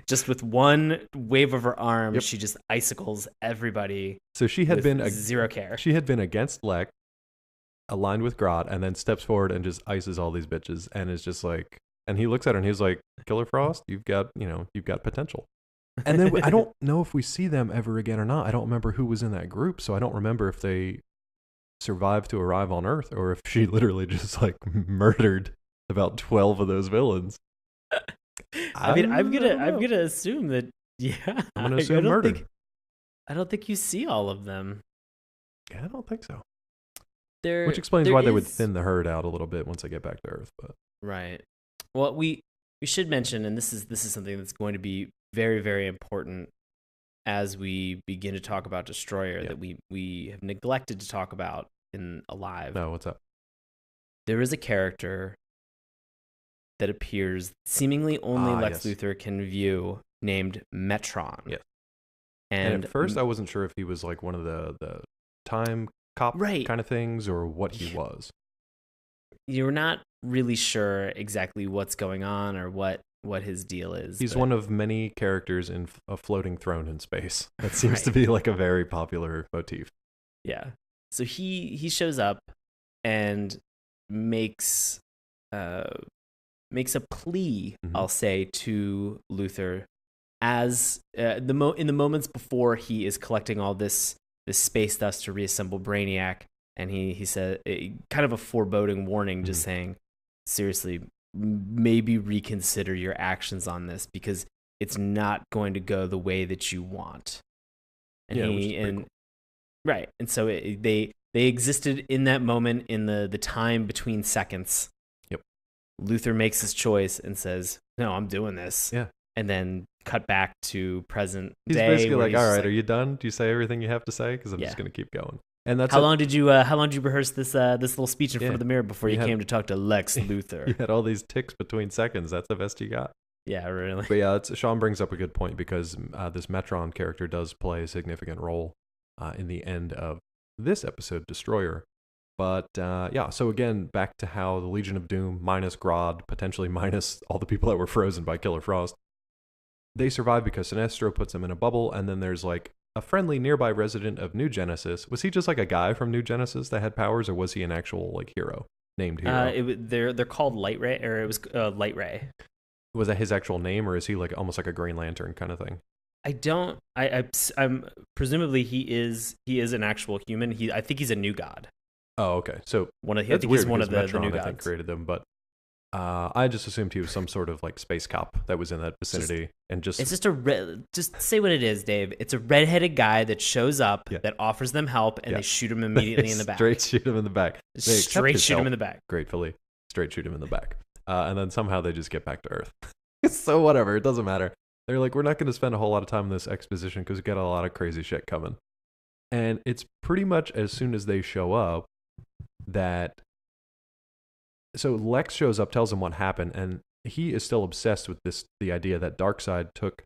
S2: Just with one wave of her arm, she just icicles everybody.
S1: So she had been
S2: zero care.
S1: She had been against Lex, aligned with Grodd, and then steps forward and just ices all these bitches, and is just like, and he looks at her and he's like, Killer Frost, you've got potential. And then I don't know if we see them ever again or not. I don't remember who was in that group, so I don't remember if they survived to arrive on Earth or if she literally just like murdered about 12 of those villains.
S2: I mean, I'm gonna assume that. Yeah,
S1: I'm gonna assume murder.
S2: I don't think you see all of them.
S1: Yeah, I don't think so.
S2: Which
S1: explains why they would thin the herd out a little bit once they get back to Earth. But
S2: right. Well, we should mention, and this is something that's going to be very, very important as we begin to talk about Destroyer, that we have neglected to talk about in Alive.
S1: No, what's up?
S2: There is a character that appears seemingly only Lex Luthor can view, named Metron.
S1: Yes. And at first I wasn't sure if he was like one of the time cop kind of things or what he was.
S2: You're not really sure exactly what's going on or what his deal is.
S1: He's one of many characters in a floating throne in space. That seems to be like a very popular motif.
S2: Yeah. So he shows up and makes a plea, I'll say, to Luthor as in the moments before he is collecting all this space dust to reassemble Brainiac, and he said kind of a foreboding warning, just saying, seriously, maybe reconsider your actions on this because it's not going to go the way that you want. And right, and so they existed in that moment in the time between seconds. Luthor makes his choice and says, no, I'm doing this.
S1: Yeah.
S2: And then cut back to present
S1: day. He's basically like, all right, are you done? Do you say everything you have to say? Because I'm just going to keep going. And that's
S2: how long did you rehearse this little speech in front of the mirror before you came to talk to Lex Luthor?
S1: You had all these ticks between seconds. That's the best you got.
S2: Yeah, really.
S1: But yeah, Sean brings up a good point because this Metron character does play a significant role in the end of this episode, Destroyer. But yeah, so again, back to how the Legion of Doom, minus Grodd, potentially minus all the people that were frozen by Killer Frost, they survive because Sinestro puts them in a bubble, and then there's like a friendly nearby resident of New Genesis. Was he just like a guy from New Genesis that had powers, or was he an actual like hero, named hero?
S2: They're called Light Ray, or it was Light Ray.
S1: Was that his actual name, or is he like almost like a Green Lantern kind of thing?
S2: I'm presumably he is an actual human. I think he's a new god.
S1: Oh, okay. So
S2: I think he's one of the new gods.
S1: I think created them, but I just assumed he was some sort of like space cop that was in that vicinity, it's
S2: just say what it is, Dave. It's a redheaded guy that shows up that offers them help, and they shoot him immediately in the back.
S1: Straight shoot him in the back.
S2: Straight shoot him in the back.
S1: Gratefully, straight shoot him in the back, and then somehow they just get back to Earth. So whatever, it doesn't matter. They're like, we're not going to spend a whole lot of time in this exposition because we got a lot of crazy shit coming, and it's pretty much as soon as they show up that. So Lex shows up, tells him what happened, and he is still obsessed with the idea that Darkseid took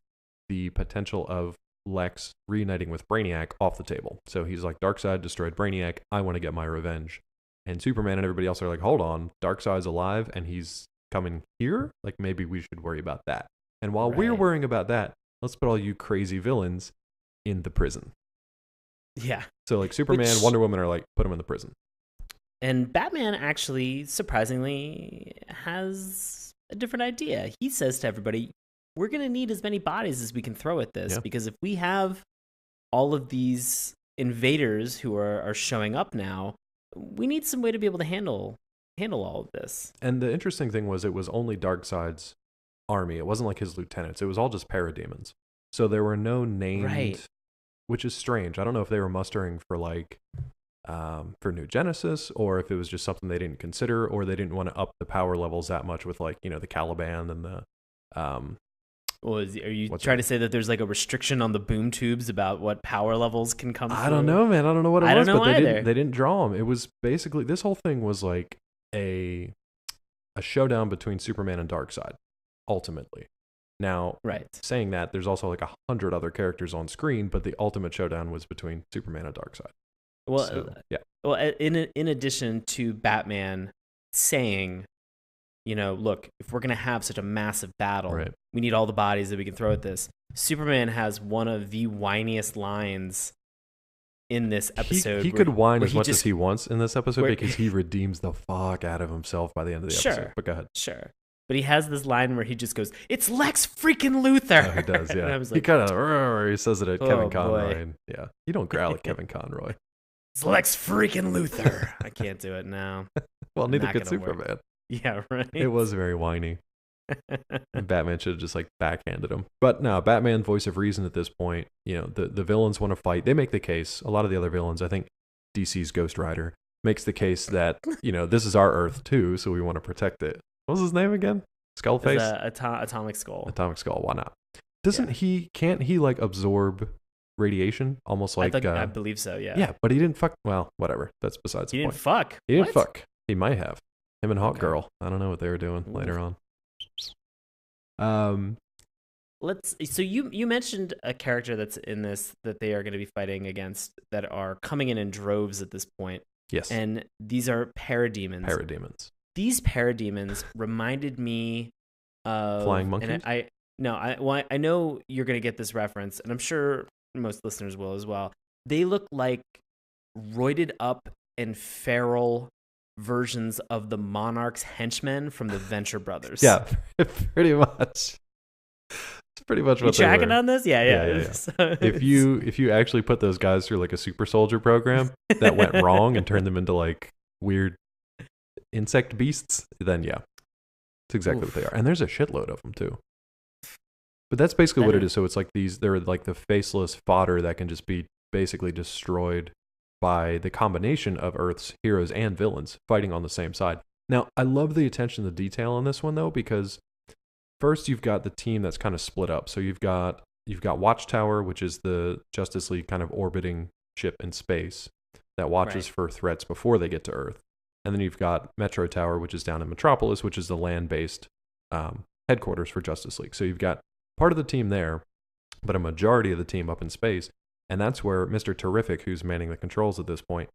S1: the potential of Lex reuniting with Brainiac off the table. So he's like, Darkseid destroyed Brainiac, I want to get my revenge. And Superman and everybody else are like, hold on, Darkseid's alive and he's coming here? Like, maybe we should worry about that. And while we're worrying about that, let's put all you crazy villains in the prison.
S2: Yeah.
S1: So like Superman, Wonder Woman are like, put them in the prison.
S2: And Batman actually, surprisingly, has a different idea. He says to everybody, we're going to need as many bodies as we can throw at this, because if we have all of these invaders who are showing up now, we need some way to be able to handle all of this.
S1: And the interesting thing was it was only Darkseid's army. It wasn't like his lieutenants. It was all just parademons. So there were no named, which is strange. I don't know if they were mustering for like... for New Genesis, or if it was just something they didn't consider, or they didn't want to up the power levels that much with like, the Caliban and the
S2: are you trying to say that there's like a restriction on the boom tubes about what power levels can come through?
S1: I don't know, man. I don't know what it was,
S2: don't know
S1: but
S2: either.
S1: They didn't draw them. It was basically, this whole thing was like a showdown between Superman and Darkseid, ultimately. Now, saying that, there's also like 100 other characters on screen, but the ultimate showdown was between Superman and Darkseid.
S2: Well, Well, in addition to Batman saying, look, if we're going to have such a massive battle, we need all the bodies that we can throw at this. Superman has one of the whiniest lines in this episode.
S1: He could whine as much as he wants in this episode because he redeems the fuck out of himself by the end of the episode. But go ahead.
S2: Sure. But he has this line where he just goes, "It's Lex freaking Luthor."
S1: Oh, he does, yeah.
S2: Like,
S1: he kind of he says it at Kevin Conroy. And, yeah, you don't growl at Kevin Conroy.
S2: It's Lex freaking Luthor. I can't do it now.
S1: Well, neither could Superman.
S2: Work. Yeah, right.
S1: It was very whiny. And Batman should have just like backhanded him. But no, Batman, voice of reason at this point. The villains want to fight. They make the case. A lot of the other villains, I think DC's Ghost Rider makes the case that, this is our Earth too, so we want to protect it. What was his name again? Skullface?
S2: Atomic Skull.
S1: Atomic Skull, why not? Can't he like absorb radiation? Almost like...
S2: I believe so, yeah.
S1: Yeah, but he didn't fuck... Well, whatever. That's besides the point.
S2: He didn't fuck?
S1: He didn't fuck. He might have. Him and Hawk Girl. I don't know what they were doing later on.
S2: So you mentioned a character that's in this that they are going to be fighting against that are coming in droves at this point.
S1: Yes.
S2: And these are parademons. These parademons reminded me of
S1: Flying Monkeys.
S2: I know you're going to get this reference, and I'm sure most listeners will as well. They look like roided up and feral versions of the Monarch's henchmen from the Venture Brothers.
S1: Yeah, pretty much. It's pretty much what
S2: you tracking
S1: they were.
S2: On this? Yeah.
S1: So if you actually put those guys through like a super soldier program that went wrong and turned them into like weird insect beasts, then yeah, it's exactly what they are. And there's a shitload of them too. But that's basically what it is. So it's like they're like the faceless fodder that can just be basically destroyed by the combination of Earth's heroes and villains fighting on the same side. Now, I love the attention to detail on this one though, because first you've got the team that's kind of split up. So you've got Watchtower, which is the Justice League kind of orbiting ship in space that watches for threats before they get to Earth. And then you've got Metro Tower, which is down in Metropolis, which is the land-based headquarters for Justice League. So you've got part of the team there, but a majority of the team up in space. And that's where Mr. Terrific, who's manning the controls at this point,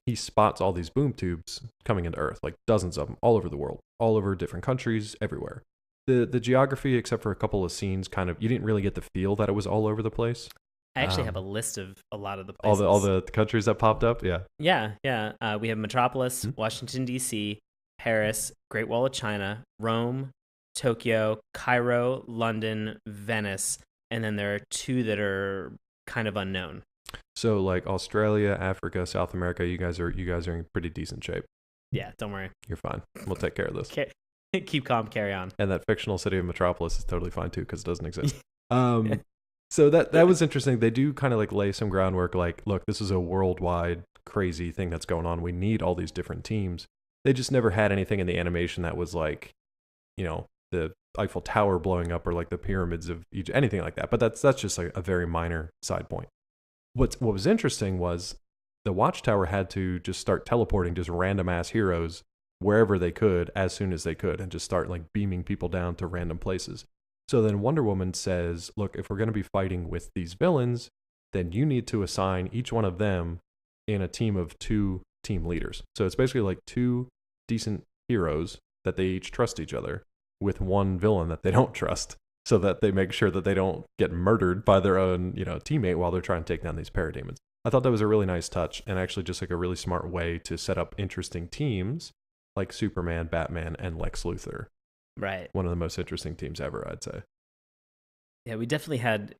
S1: he spots all these boom tubes coming into Earth, like dozens of them, all over the world, all over different countries, everywhere. The geography, except for a couple of scenes, kind of, you didn't really get the feel that it was all over the place.
S2: I actually have a list of a lot of the
S1: all
S2: places.
S1: the countries that popped up. Yeah.
S2: Yeah. We have Metropolis, Washington, D.C., Paris, Great Wall of China, Rome, Tokyo, Cairo, London, Venice, and then there are 2 that are kind of unknown.
S1: So like Australia, Africa, South America, you guys are in pretty decent shape.
S2: Yeah, don't worry.
S1: You're fine. We'll take care of this.
S2: Keep calm, carry on.
S1: And that fictional city of Metropolis is totally fine too, because it doesn't exist. So that was interesting. They do kind of like lay some groundwork, like, look, this is a worldwide crazy thing that's going on. We need all these different teams. They just never had anything in the animation that was like, the Eiffel Tower blowing up or like the pyramids of Egypt, anything like that. But that's just like a very minor side point. What was interesting was the Watchtower had to just start teleporting just random ass heroes wherever they could as soon as they could and just start like beaming people down to random places. So then Wonder Woman says, look, if we're going to be fighting with these villains, then you need to assign each one of them in a team of 2 team leaders. So it's basically like 2 decent heroes that they each trust each other with 1 villain that they don't trust, so that they make sure that they don't get murdered by their own, teammate while they're trying to take down these parademons. I thought that was a really nice touch and actually just like a really smart way to set up interesting teams like Superman, Batman, and Lex Luthor.
S2: Right.
S1: One of the most interesting teams ever, I'd say.
S2: Yeah, we definitely had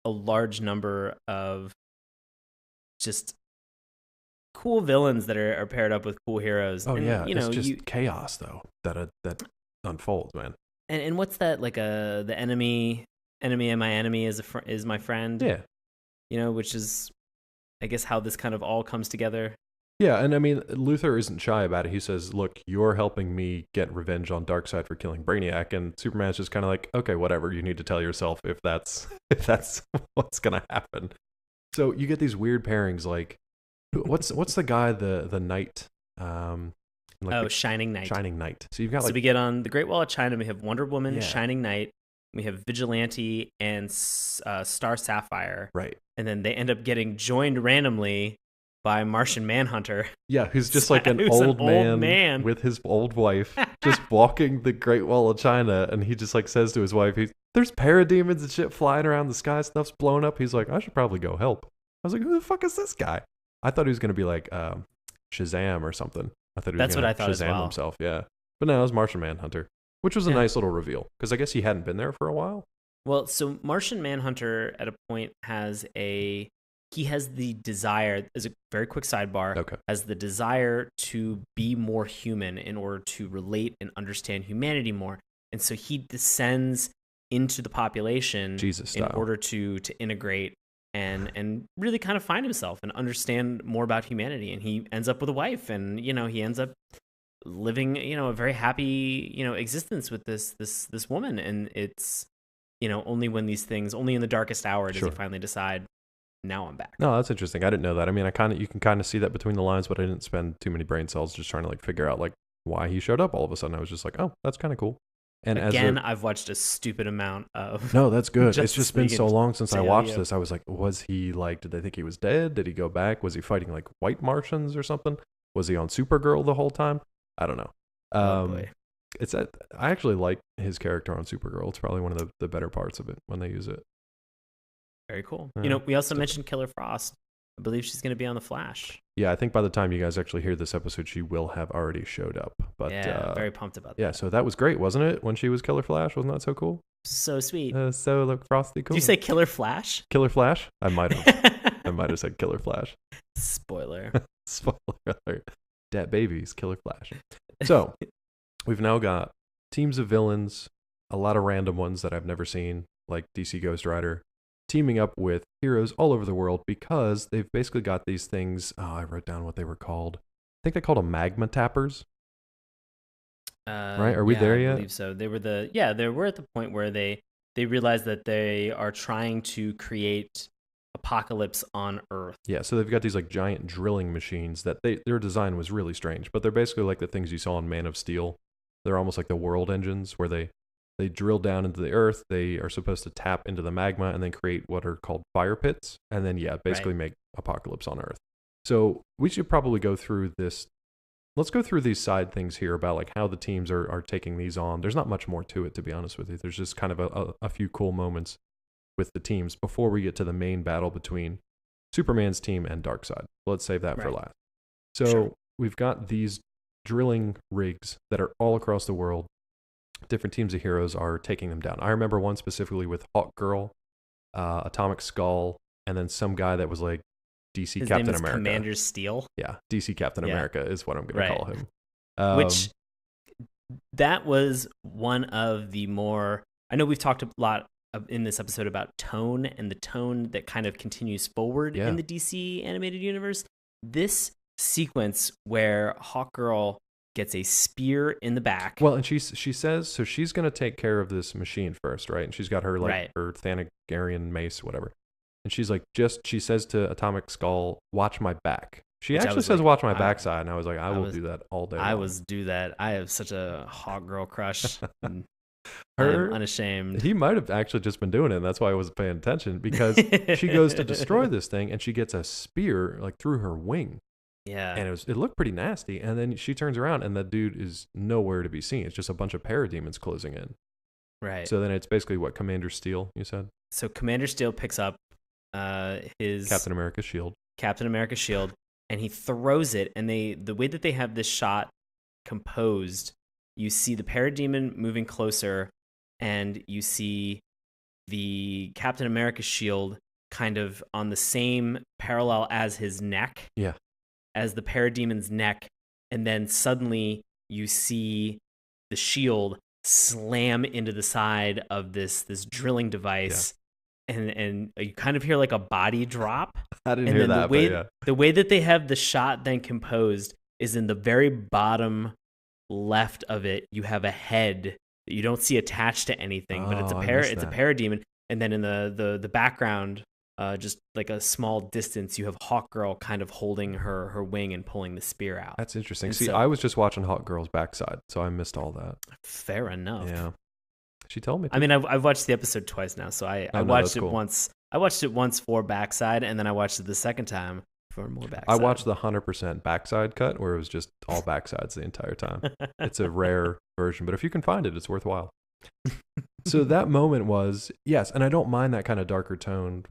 S2: a large number of just cool villains that are paired up with cool heroes.
S1: Oh,
S2: and,
S1: yeah. It's just chaos, though, that unfolds, man.
S2: And what's that, like the enemy of my enemy is my friend?
S1: Yeah.
S2: Which is, I guess, how this kind of all comes together.
S1: Yeah, and I mean, Luthor isn't shy about it. He says, look, you're helping me get revenge on Darkseid for killing Brainiac, and Superman's just kind of like, okay, whatever, you need to tell yourself if that's what's going to happen. So you get these weird pairings, like, what's the guy, the knight?
S2: Shining Knight.
S1: Shining Knight. So you've got
S2: we get on the Great Wall of China, we have Wonder Woman,
S1: Yeah.
S2: Shining Knight, we have Vigilante, and Star Sapphire.
S1: Right.
S2: And then they end up getting joined randomly by Martian Manhunter.
S1: Yeah, who's just like an old man with his old wife, just walking the Great Wall of China, and he just like says to his wife, there's parademons and shit flying around the sky, stuff's blowing up. He's like, I should probably go help. I was like, who the fuck is this guy? I thought he was going to be like Shazam or something. I thought he was
S2: That's what I thought
S1: Shazam
S2: as well.
S1: himself, yeah. But no, it was Martian Manhunter, which was a nice little reveal, because I guess he hadn't been there for a while.
S2: Well, so Martian Manhunter at a point has the desire, as a very quick sidebar, has the desire to be more human in order to relate and understand humanity more. And so he descends into the population in order to integrate and really kind of find himself and understand more about humanity. And he ends up with a wife, and he ends up living a very happy existence with this woman. And it's only in the darkest hour does he finally decide, now I'm back.
S1: No, that's interesting. I didn't know that. I mean, you can kind of see that between the lines, but I didn't spend too many brain cells just trying to like figure out like why he showed up all of a sudden. I was just like, oh, that's kind of cool. And
S2: again, I've watched a stupid amount of.
S1: No, that's good. It's just been so long since I watched this. I was like, was he like? Did they think he was dead? Did he go back? Was he fighting like white Martians or something? Was he on Supergirl the whole time? I don't know.
S2: Oh boy.
S1: I actually like his character on Supergirl. It's probably one of the better parts of it when they use it.
S2: Very cool. We also mentioned Killer Frost. I believe she's going to be on The Flash.
S1: Yeah, I think by the time you guys actually hear this episode, she will have already showed up. But
S2: yeah, very pumped about that.
S1: Yeah, so that was great, wasn't it? When she was Killer Flash, wasn't that so cool?
S2: So sweet.
S1: So look, Frosty cool.
S2: Did you say Killer Flash?
S1: Killer Flash? I might have. I might have said Killer Flash.
S2: Spoiler.
S1: Spoiler alert. Dat babies, Killer Flash. So we've now got teams of villains, a lot of random ones that I've never seen, like DC Ghost Rider, teaming up with heroes all over the world because they've basically got these things. Oh, I wrote down what they were called. I think they called them magma tappers. Right? Are we there yet?
S2: I believe so. They were they were at the point where they realized that they are trying to create apocalypse on Earth.
S1: Yeah, so they've got these like giant drilling machines that their design was really strange, but they're basically like the things you saw in Man of Steel. They're almost like the world engines where they They drill down into the earth. They are supposed to tap into the magma and then create what are called fire pits. And then, basically make apocalypse on Earth. So we should probably go through this. Let's go through these side things here about like how the teams are taking these on. There's not much more to it, to be honest with you. There's just kind of a few cool moments with the teams before we get to the main battle between Superman's team and Darkseid. Let's save that for last. So we've got these drilling rigs that are all across the world. Different teams of heroes are taking them down. I remember one specifically with Hawkgirl, Atomic Skull, and then some guy that was like DC
S2: His
S1: Captain
S2: name is
S1: America.
S2: Commander Steel.
S1: Yeah, DC Captain America is what I'm going to call him.
S2: Which, that was one of the more... I know we've talked a lot in this episode about tone and the tone that kind of continues forward in the DC animated universe. This sequence where Hawkgirl gets a spear in the back.
S1: Well, and she says, so she's going to take care of this machine first, right? And she's got her her Thanagarian mace, whatever. And she's like, she says to Atomic Skull, watch my back. She actually says, watch my backside. And I was like, I will do that all day long.
S2: I was do that. I have such a Hawkgirl crush. And I'm unashamed.
S1: He might have actually just been doing it. And that's why I wasn't paying attention, because she goes to destroy this thing and she gets a spear like through her wing.
S2: Yeah.
S1: And it looked pretty nasty. And then she turns around and the dude is nowhere to be seen. It's just a bunch of parademons closing in.
S2: Right.
S1: So then it's basically what, Commander Steel, you said?
S2: So Commander Steel picks up his
S1: Captain America's shield,
S2: and he throws it. And the way that they have this shot composed, you see the parademon moving closer, and you see the Captain America shield kind of on the same parallel as his neck.
S1: Yeah.
S2: As the parademon's neck, and then suddenly you see the shield slam into the side of this drilling device, and you kind of hear like a body drop.
S1: I didn't hear that.
S2: The way that they have the shot then composed is in the very bottom left of it. You have a head that you don't see attached to anything, but it's a parademon, and then in the background, just like a small distance, you have Hawkgirl kind of holding her wing and pulling the spear out.
S1: That's interesting. See, I was just watching Hawkgirl's backside, so I missed all that.
S2: Fair enough.
S1: Yeah, she told me.
S2: I mean, I've watched the episode twice now, so I watched it once. I watched it once for backside, and then I watched it the second time for more backside.
S1: I watched the 100% backside cut where it was just all backsides the entire time. It's a rare version, but if you can find it, it's worthwhile. So that moment was, yes, and I don't mind that kind of darker tone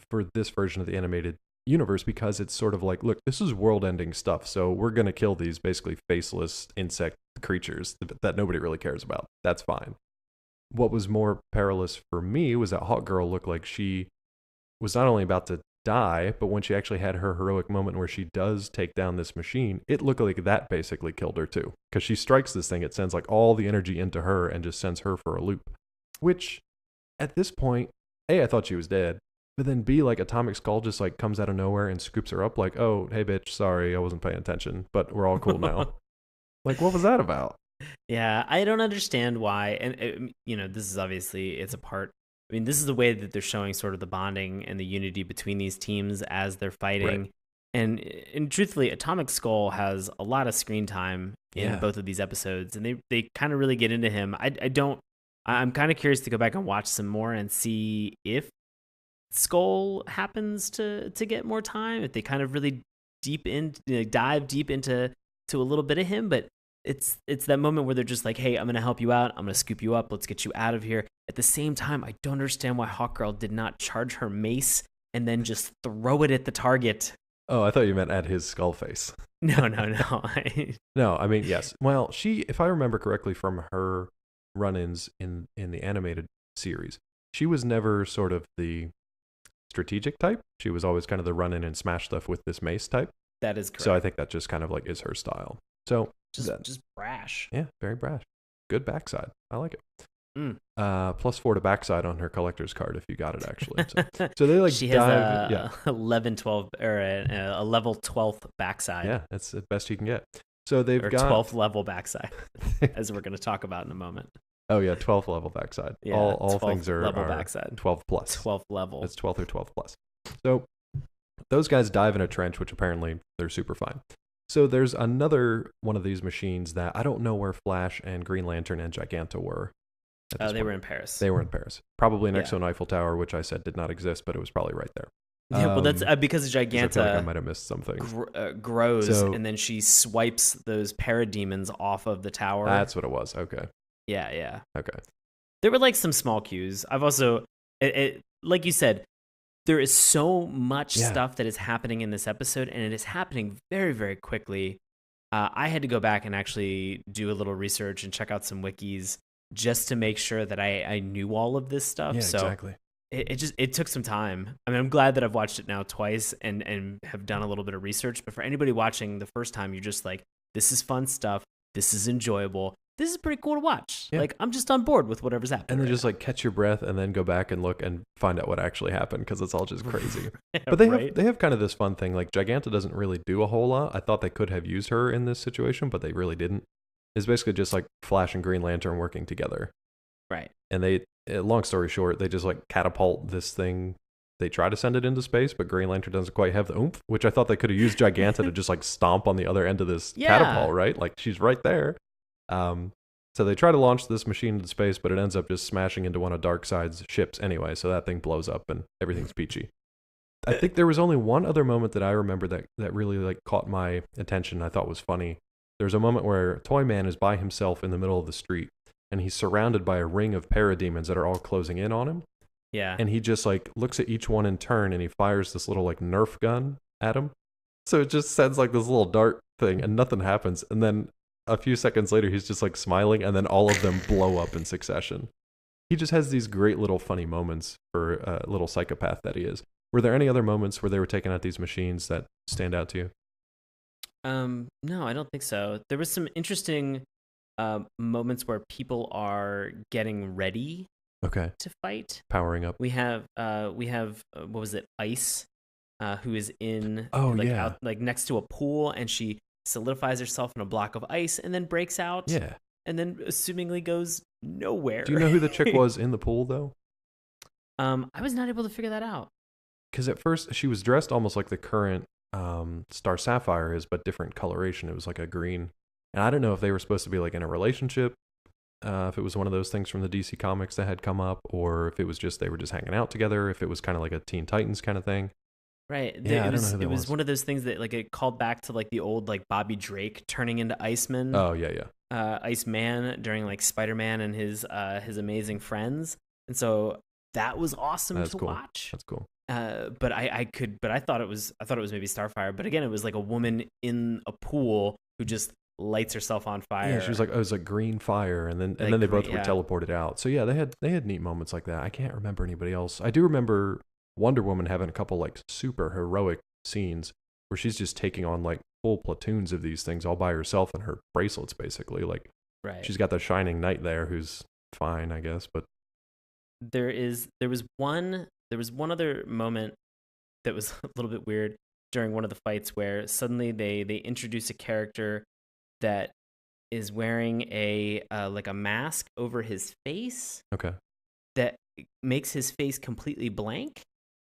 S1: for this version of the animated universe, because it's sort of like, look, this is world-ending stuff, so we're going to kill these basically faceless insect creatures that nobody really cares about. That's fine. What was more perilous for me was that Hawkgirl looked like she was not only about to die, but when she actually had her heroic moment where she does take down this machine, it looked like that basically killed her too. Because she strikes this thing, it sends like all the energy into her and just sends her for a loop. Which, at this point, A, I thought she was dead. But then B, like Atomic Skull just like comes out of nowhere and scoops her up like, oh, hey bitch, sorry, I wasn't paying attention, but we're all cool now. Like, what was that about?
S2: Yeah, I don't understand why. And, this is obviously, it's a part. I mean, this is the way that they're showing sort of the bonding and the unity between these teams as they're fighting. Right. And truthfully, Atomic Skull has a lot of screen time in both of these episodes, and they kind of really get into him. I'm kind of curious to go back and watch some more and see if Skull happens to get more time, if they kind of really dive deep into a little bit of him. But it's that moment where they're just like, hey, I'm gonna help you out, I'm gonna scoop you up, let's get you out of here. At the same time, I don't understand why Hawkgirl did not charge her mace and then just throw it at the target.
S1: Oh, I thought you meant at his skull face.
S2: No.
S1: No, I mean, yes. Well, she, if I remember correctly from her run-ins in the animated series, she was never sort of the strategic type. She was always kind of the run-in and smash stuff with this mace type.
S2: That is correct.
S1: So I think that just kind of like is her style. So
S2: just brash.
S1: Yeah, very brash. Good backside. I like it. +4 to backside on her collector's card if you got it, actually. So they like
S2: she
S1: dive.
S2: Has 11, 12, or a level 12th backside.
S1: Yeah, that's the best you can get. So they've got
S2: 12th level backside, as we're going to talk about in a moment.
S1: Oh yeah, 12th level backside.
S2: Yeah,
S1: all things are
S2: level backside.
S1: 12 plus.
S2: 12th level.
S1: It's 12th or 12 plus. So those guys dive in a trench, which apparently they're super fine. So there's another one of these machines that I don't know where Flash and Green Lantern and Giganta were. at this
S2: They
S1: point.
S2: were in Paris.
S1: They were in Paris. Probably next to an Eiffel Tower, which I said did not exist, but it was probably right there.
S2: Yeah, well, that's because Giganta
S1: I feel like I might have missed something.
S2: Grows, and then she swipes those parademons off of the tower.
S1: That's what it was. Okay.
S2: Yeah.
S1: Okay.
S2: There were like some small cues. I've also, like you said, there is so much stuff that is happening in this episode, and it is happening very, very quickly. I had to go back and actually do a little research and check out some wikis just to make sure that I knew all of this stuff.
S1: Yeah,
S2: so
S1: exactly.
S2: It took some time. I mean, I'm glad that I've watched it now twice and have done a little bit of research. But for anybody watching the first time, you're just like, this is fun stuff. This is enjoyable. This is pretty cool to watch. Yeah. Like, I'm just on board with whatever's happening.
S1: And then just like catch your breath and then go back and look and find out what actually happened, because it's all just crazy. But they have kind of this fun thing. Like, Giganta doesn't really do a whole lot. I thought they could have used her in this situation, but they really didn't. It's basically just like Flash and Green Lantern working together.
S2: Right.
S1: And they, long story short, they just like catapult this thing. They try to send it into space, but Green Lantern doesn't quite have the oomph, which I thought they could have used Giganta to just like stomp on the other end of this catapult, right? Like, she's right there. So they try to launch this machine into space, but it ends up just smashing into one of Darkseid's ships anyway. So that thing blows up and everything's peachy. I think there was only one other moment that I remember that really like caught my attention. I thought was funny. There's a moment where Toyman is by himself in the middle of the street, and he's surrounded by a ring of parademons that are all closing in on him.
S2: Yeah.
S1: And he just like looks at each one in turn, and he fires this little like Nerf gun at him. So it just sends like this little dart thing, and nothing happens. And then a few seconds later, he's just like smiling, and then all of them blow up in succession. He just has these great little funny moments for a little psychopath that he is. Were there any other moments where they were taking out these machines that stand out to you?
S2: No, I don't think so. There was some interesting moments where people are getting ready to fight.
S1: Powering up.
S2: We have what was it? Ice, who is in out, like next to a pool, and she solidifies herself in a block of ice and then breaks out.
S1: Yeah.
S2: And then assumingly goes nowhere.
S1: Do you know who the chick was in the pool though?
S2: I was not able to figure that out.
S1: Because at first she was dressed almost like the current Star Sapphire is, but different coloration. It was like a green. And I don't know if they were supposed to be like in a relationship, if it was one of those things from the DC comics that had come up, or if it was just they were just hanging out together, if it was kind of like a Teen Titans kind of thing.
S2: Right.
S1: Yeah,
S2: it was one of those things that like it called back to like the old like Bobby Drake turning into Iceman.
S1: Oh yeah.
S2: Iceman during like Spider-Man and his amazing friends. And so that was awesome to watch.
S1: That's cool.
S2: But I thought it was maybe Starfire, but again it was like a woman in a pool who just lights herself on fire.
S1: Yeah, she was like, it was like green fire, and then they both were teleported out. So yeah, they had neat moments like that. I can't remember anybody else. I do remember Wonder Woman having a couple like super heroic scenes where she's just taking on like full platoons of these things all by herself in her bracelets, basically. Like, she's got the Shining Knight there, who's fine, I guess. But
S2: there was one other moment that was a little bit weird during one of the fights where suddenly they introduce a character that is wearing a like a mask over his face.
S1: Okay.
S2: That makes his face completely blank,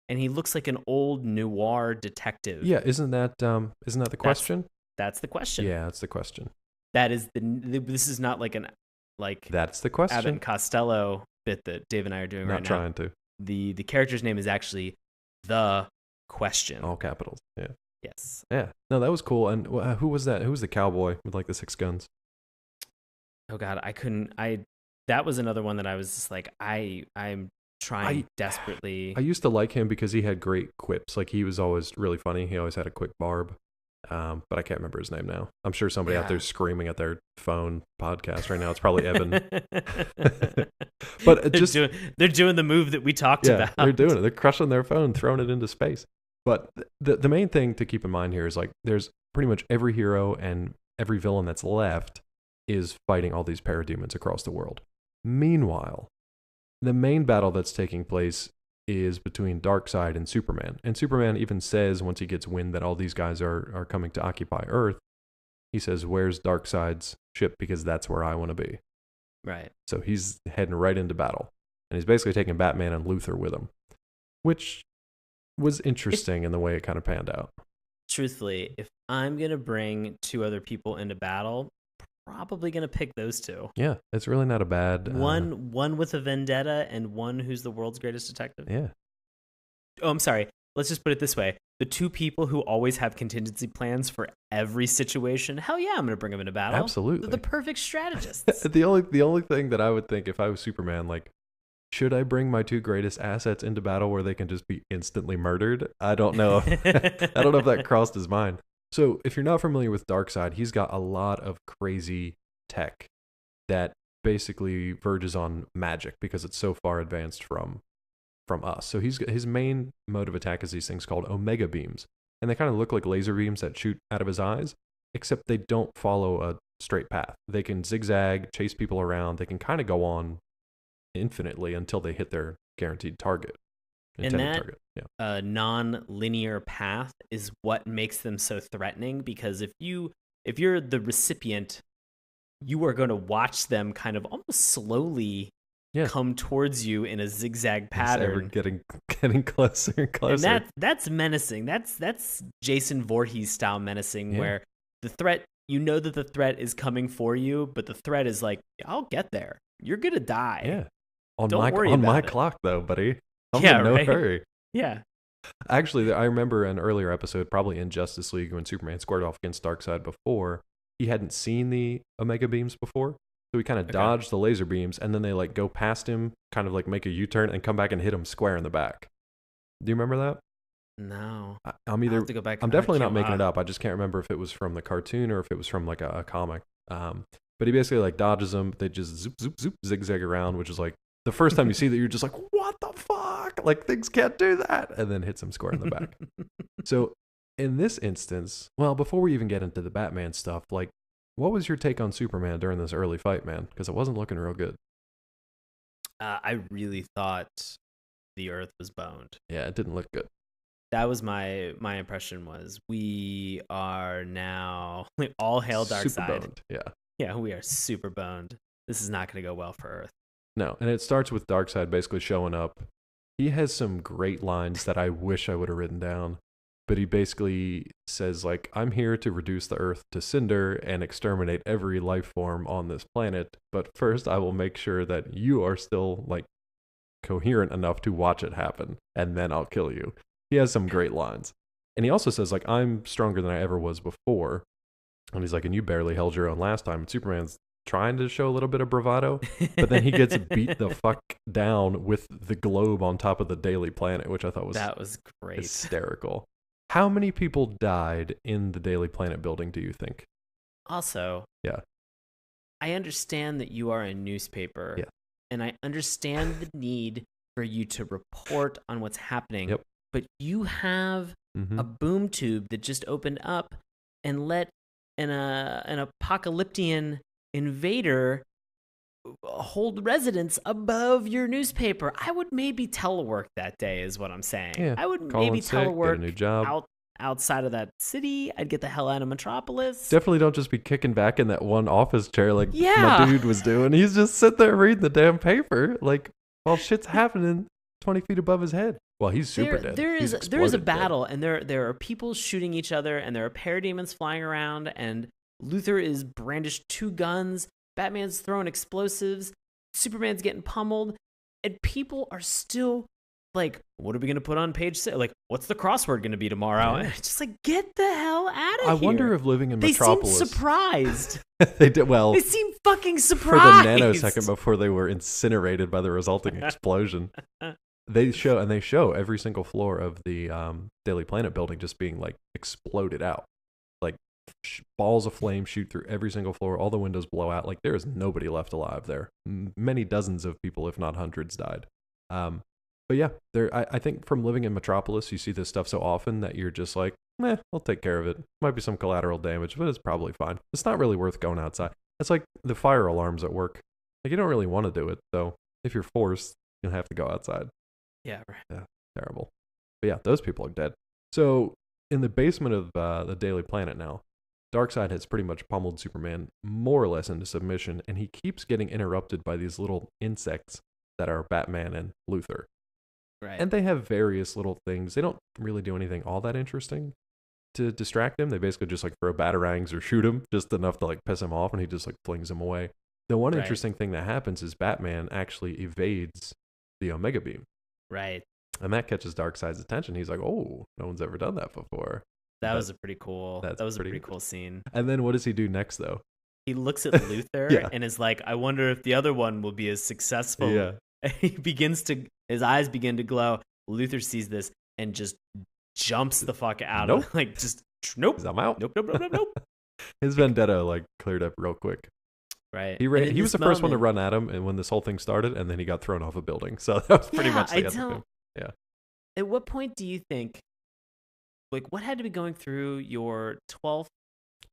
S2: and he looks like an old noir detective.
S1: Yeah, isn't that the question?
S2: That's the question.
S1: Yeah, that's the question.
S2: That is this is not like
S1: that's the question.
S2: Abbott and Costello bit that Dave and I are doing right now.
S1: Not trying to.
S2: The character's name is actually The Question.
S1: All capitals. Yeah.
S2: Yes.
S1: Yeah. No, that was cool. And who was that? Who was the cowboy with like the 6 guns?
S2: Oh God, that was another one that I was just like, I'm trying desperately.
S1: I used to like him because he had great quips. Like, he was always really funny. He always had a quick barb. But I can't remember his name now. I'm sure somebody out there screaming at their phone podcast right now. It's probably Evan. But
S2: they're doing the move that we talked about.
S1: They're doing it. They're crushing their phone, throwing it into space. But the main thing to keep in mind here is like there's pretty much every hero and every villain that's left is fighting all these parademons across the world. Meanwhile, the main battle that's taking place is between Darkseid and Superman. And Superman even says, once he gets wind that all these guys are coming to occupy Earth, he says, "Where's Darkseid's ship? Because that's where I want to be."
S2: Right.
S1: So he's heading right into battle. And he's basically taking Batman and Luthor with him, which was interesting in the way it kind of panned out.
S2: Truthfully, if I'm going to bring 2 other people into battle, probably going to pick those two.
S1: Yeah, it's really not a bad...
S2: One with a vendetta and one who's the world's greatest detective.
S1: Yeah.
S2: Oh, I'm sorry. Let's just put it this way. The two people who always have contingency plans for every situation, hell yeah, I'm going to bring them into battle.
S1: Absolutely.
S2: They're the perfect strategists.
S1: the only thing that I would think if I was Superman, like, should I bring my two greatest assets into battle where they can just be instantly murdered? I don't know. I don't know if that crossed his mind. So if you're not familiar with Darkseid, he's got a lot of crazy tech that basically verges on magic because it's so far advanced from us. So his main mode of attack is these things called Omega beams. And they kind of look like laser beams that shoot out of his eyes, except they don't follow a straight path. They can zigzag, chase people around. They can kind of go on infinitely until they hit their guaranteed target.
S2: And that non-linear path is what makes them so threatening, because if you're the recipient, you are going to watch them kind of almost slowly come towards you in a zigzag pattern,
S1: getting closer and closer.
S2: And that's menacing. That's Jason Voorhees style menacing, where the threat, you know that the threat is coming for you, but the threat is like, I'll get there. You're gonna die.
S1: Yeah.
S2: Don't worry
S1: on
S2: about
S1: my
S2: it.
S1: Clock though, buddy. I'm in no hurry.
S2: Yeah.
S1: Actually, I remember an earlier episode, probably in Justice League, when Superman squared off against Darkseid before. He hadn't seen the Omega beams before, so he kind of dodged the laser beams, and then they like go past him, kind of like make a U-turn, and come back and hit him square in the back. Do you remember that?
S2: No.
S1: I'm
S2: I'll have to go back.
S1: I'm definitely not making it up. I just can't remember if it was from the cartoon or if it was from like a comic. But he basically like dodges them. They just zoop, zoop, zoop, zigzag around, which is like the first time you see that, you're just like, what the fuck? Like, things can't do that. And then hits him square in the back. So in this instance, well, before we even get into the Batman stuff, like, what was your take on Superman during this early fight, man? Because it wasn't looking real good.
S2: I really thought the Earth was boned.
S1: Yeah, it didn't look good.
S2: That was my impression. Was we are now all hail Darkseid. Yeah, we are super boned. This is not going to go well for Earth.
S1: No, and it starts with Darkseid basically showing up. He has some great lines that I wish I would have written down, but he basically says, like, I'm here to reduce the Earth to cinder and exterminate every life form on this planet, but first I will make sure that you are still, like, coherent enough to watch it happen, and then I'll kill you. He has some great lines. And he also says, like, I'm stronger than I ever was before. And he's like, and you barely held your own last time. And Superman's trying to show a little bit of bravado, but then he gets beat the fuck down with the globe on top of the Daily Planet, which I thought was
S2: great.
S1: Hysterical. How many people died in the Daily Planet building, do you think?
S2: Also,
S1: yeah,
S2: I understand that you are a newspaper, and I understand the need for you to report on what's happening, but you have a boom tube that just opened up and let an apocalyptian invader hold residence above your newspaper. I would maybe telework that day, is what I'm saying.
S1: Yeah.
S2: I would maybe telework,
S1: get a new job.
S2: outside of that city. I'd get the hell out of Metropolis.
S1: Definitely don't just be kicking back in that one office chair like my dude was doing. He's just sitting there reading the damn paper, like, while shit's happening 20 feet above his head. Well, he's super dead.
S2: There is a battle, and there are people shooting each other, and there are parademons flying around, and Luthor is brandished 2 guns. Batman's throwing explosives. Superman's getting pummeled, and people are still like, "What are we gonna put on page 6? Like, what's the crossword gonna be tomorrow?" And it's just like, get the hell out of here.
S1: I wonder if living in Metropolis,
S2: they seem surprised.
S1: They did well.
S2: They seem fucking surprised
S1: for the nanosecond before they were incinerated by the resulting explosion. They show every single floor of the Daily Planet building just being like exploded out. Like balls of flame shoot through every single floor. All the windows blow out. Like there is nobody left alive there. Many dozens of people, if not hundreds, died. But yeah, I think from living in Metropolis, you see this stuff so often that you're just like, I'll take care of it. Might be some collateral damage, but it's probably fine. It's not really worth going outside. It's like the fire alarms at work. Like you don't really want to do it, so if you're forced, you'll have to go outside.
S2: Yeah, right.
S1: Yeah, terrible. But yeah, those people are dead. So in the basement of the Daily Planet now, Darkseid has pretty much pummeled Superman more or less into submission, and he keeps getting interrupted by these little insects that are Batman and Luthor.
S2: Right.
S1: And they have various little things. They don't really do anything all that interesting to distract him. They basically just like throw batarangs or shoot him just enough to like piss him off, and he just like flings him away. The one interesting thing that happens is Batman actually evades the Omega Beam.
S2: Right.
S1: And that catches Darkseid's attention. He's like, oh, no one's ever done that before.
S2: That was a pretty cool scene.
S1: And then what does he do next, though?
S2: He looks at Luthor and is like, I wonder if the other one will be as successful.
S1: Yeah.
S2: And his eyes begin to glow. Luthor sees this and just jumps the fuck out of like, just, nope.
S1: I'm out.
S2: Nope.
S1: His vendetta like cleared up real quick.
S2: Right.
S1: He was the first one to run at him, and when this whole thing started, and then he got thrown off a building. So that was pretty much the end of him. Yeah.
S2: At what point do you think, like, what had to be going through your 12th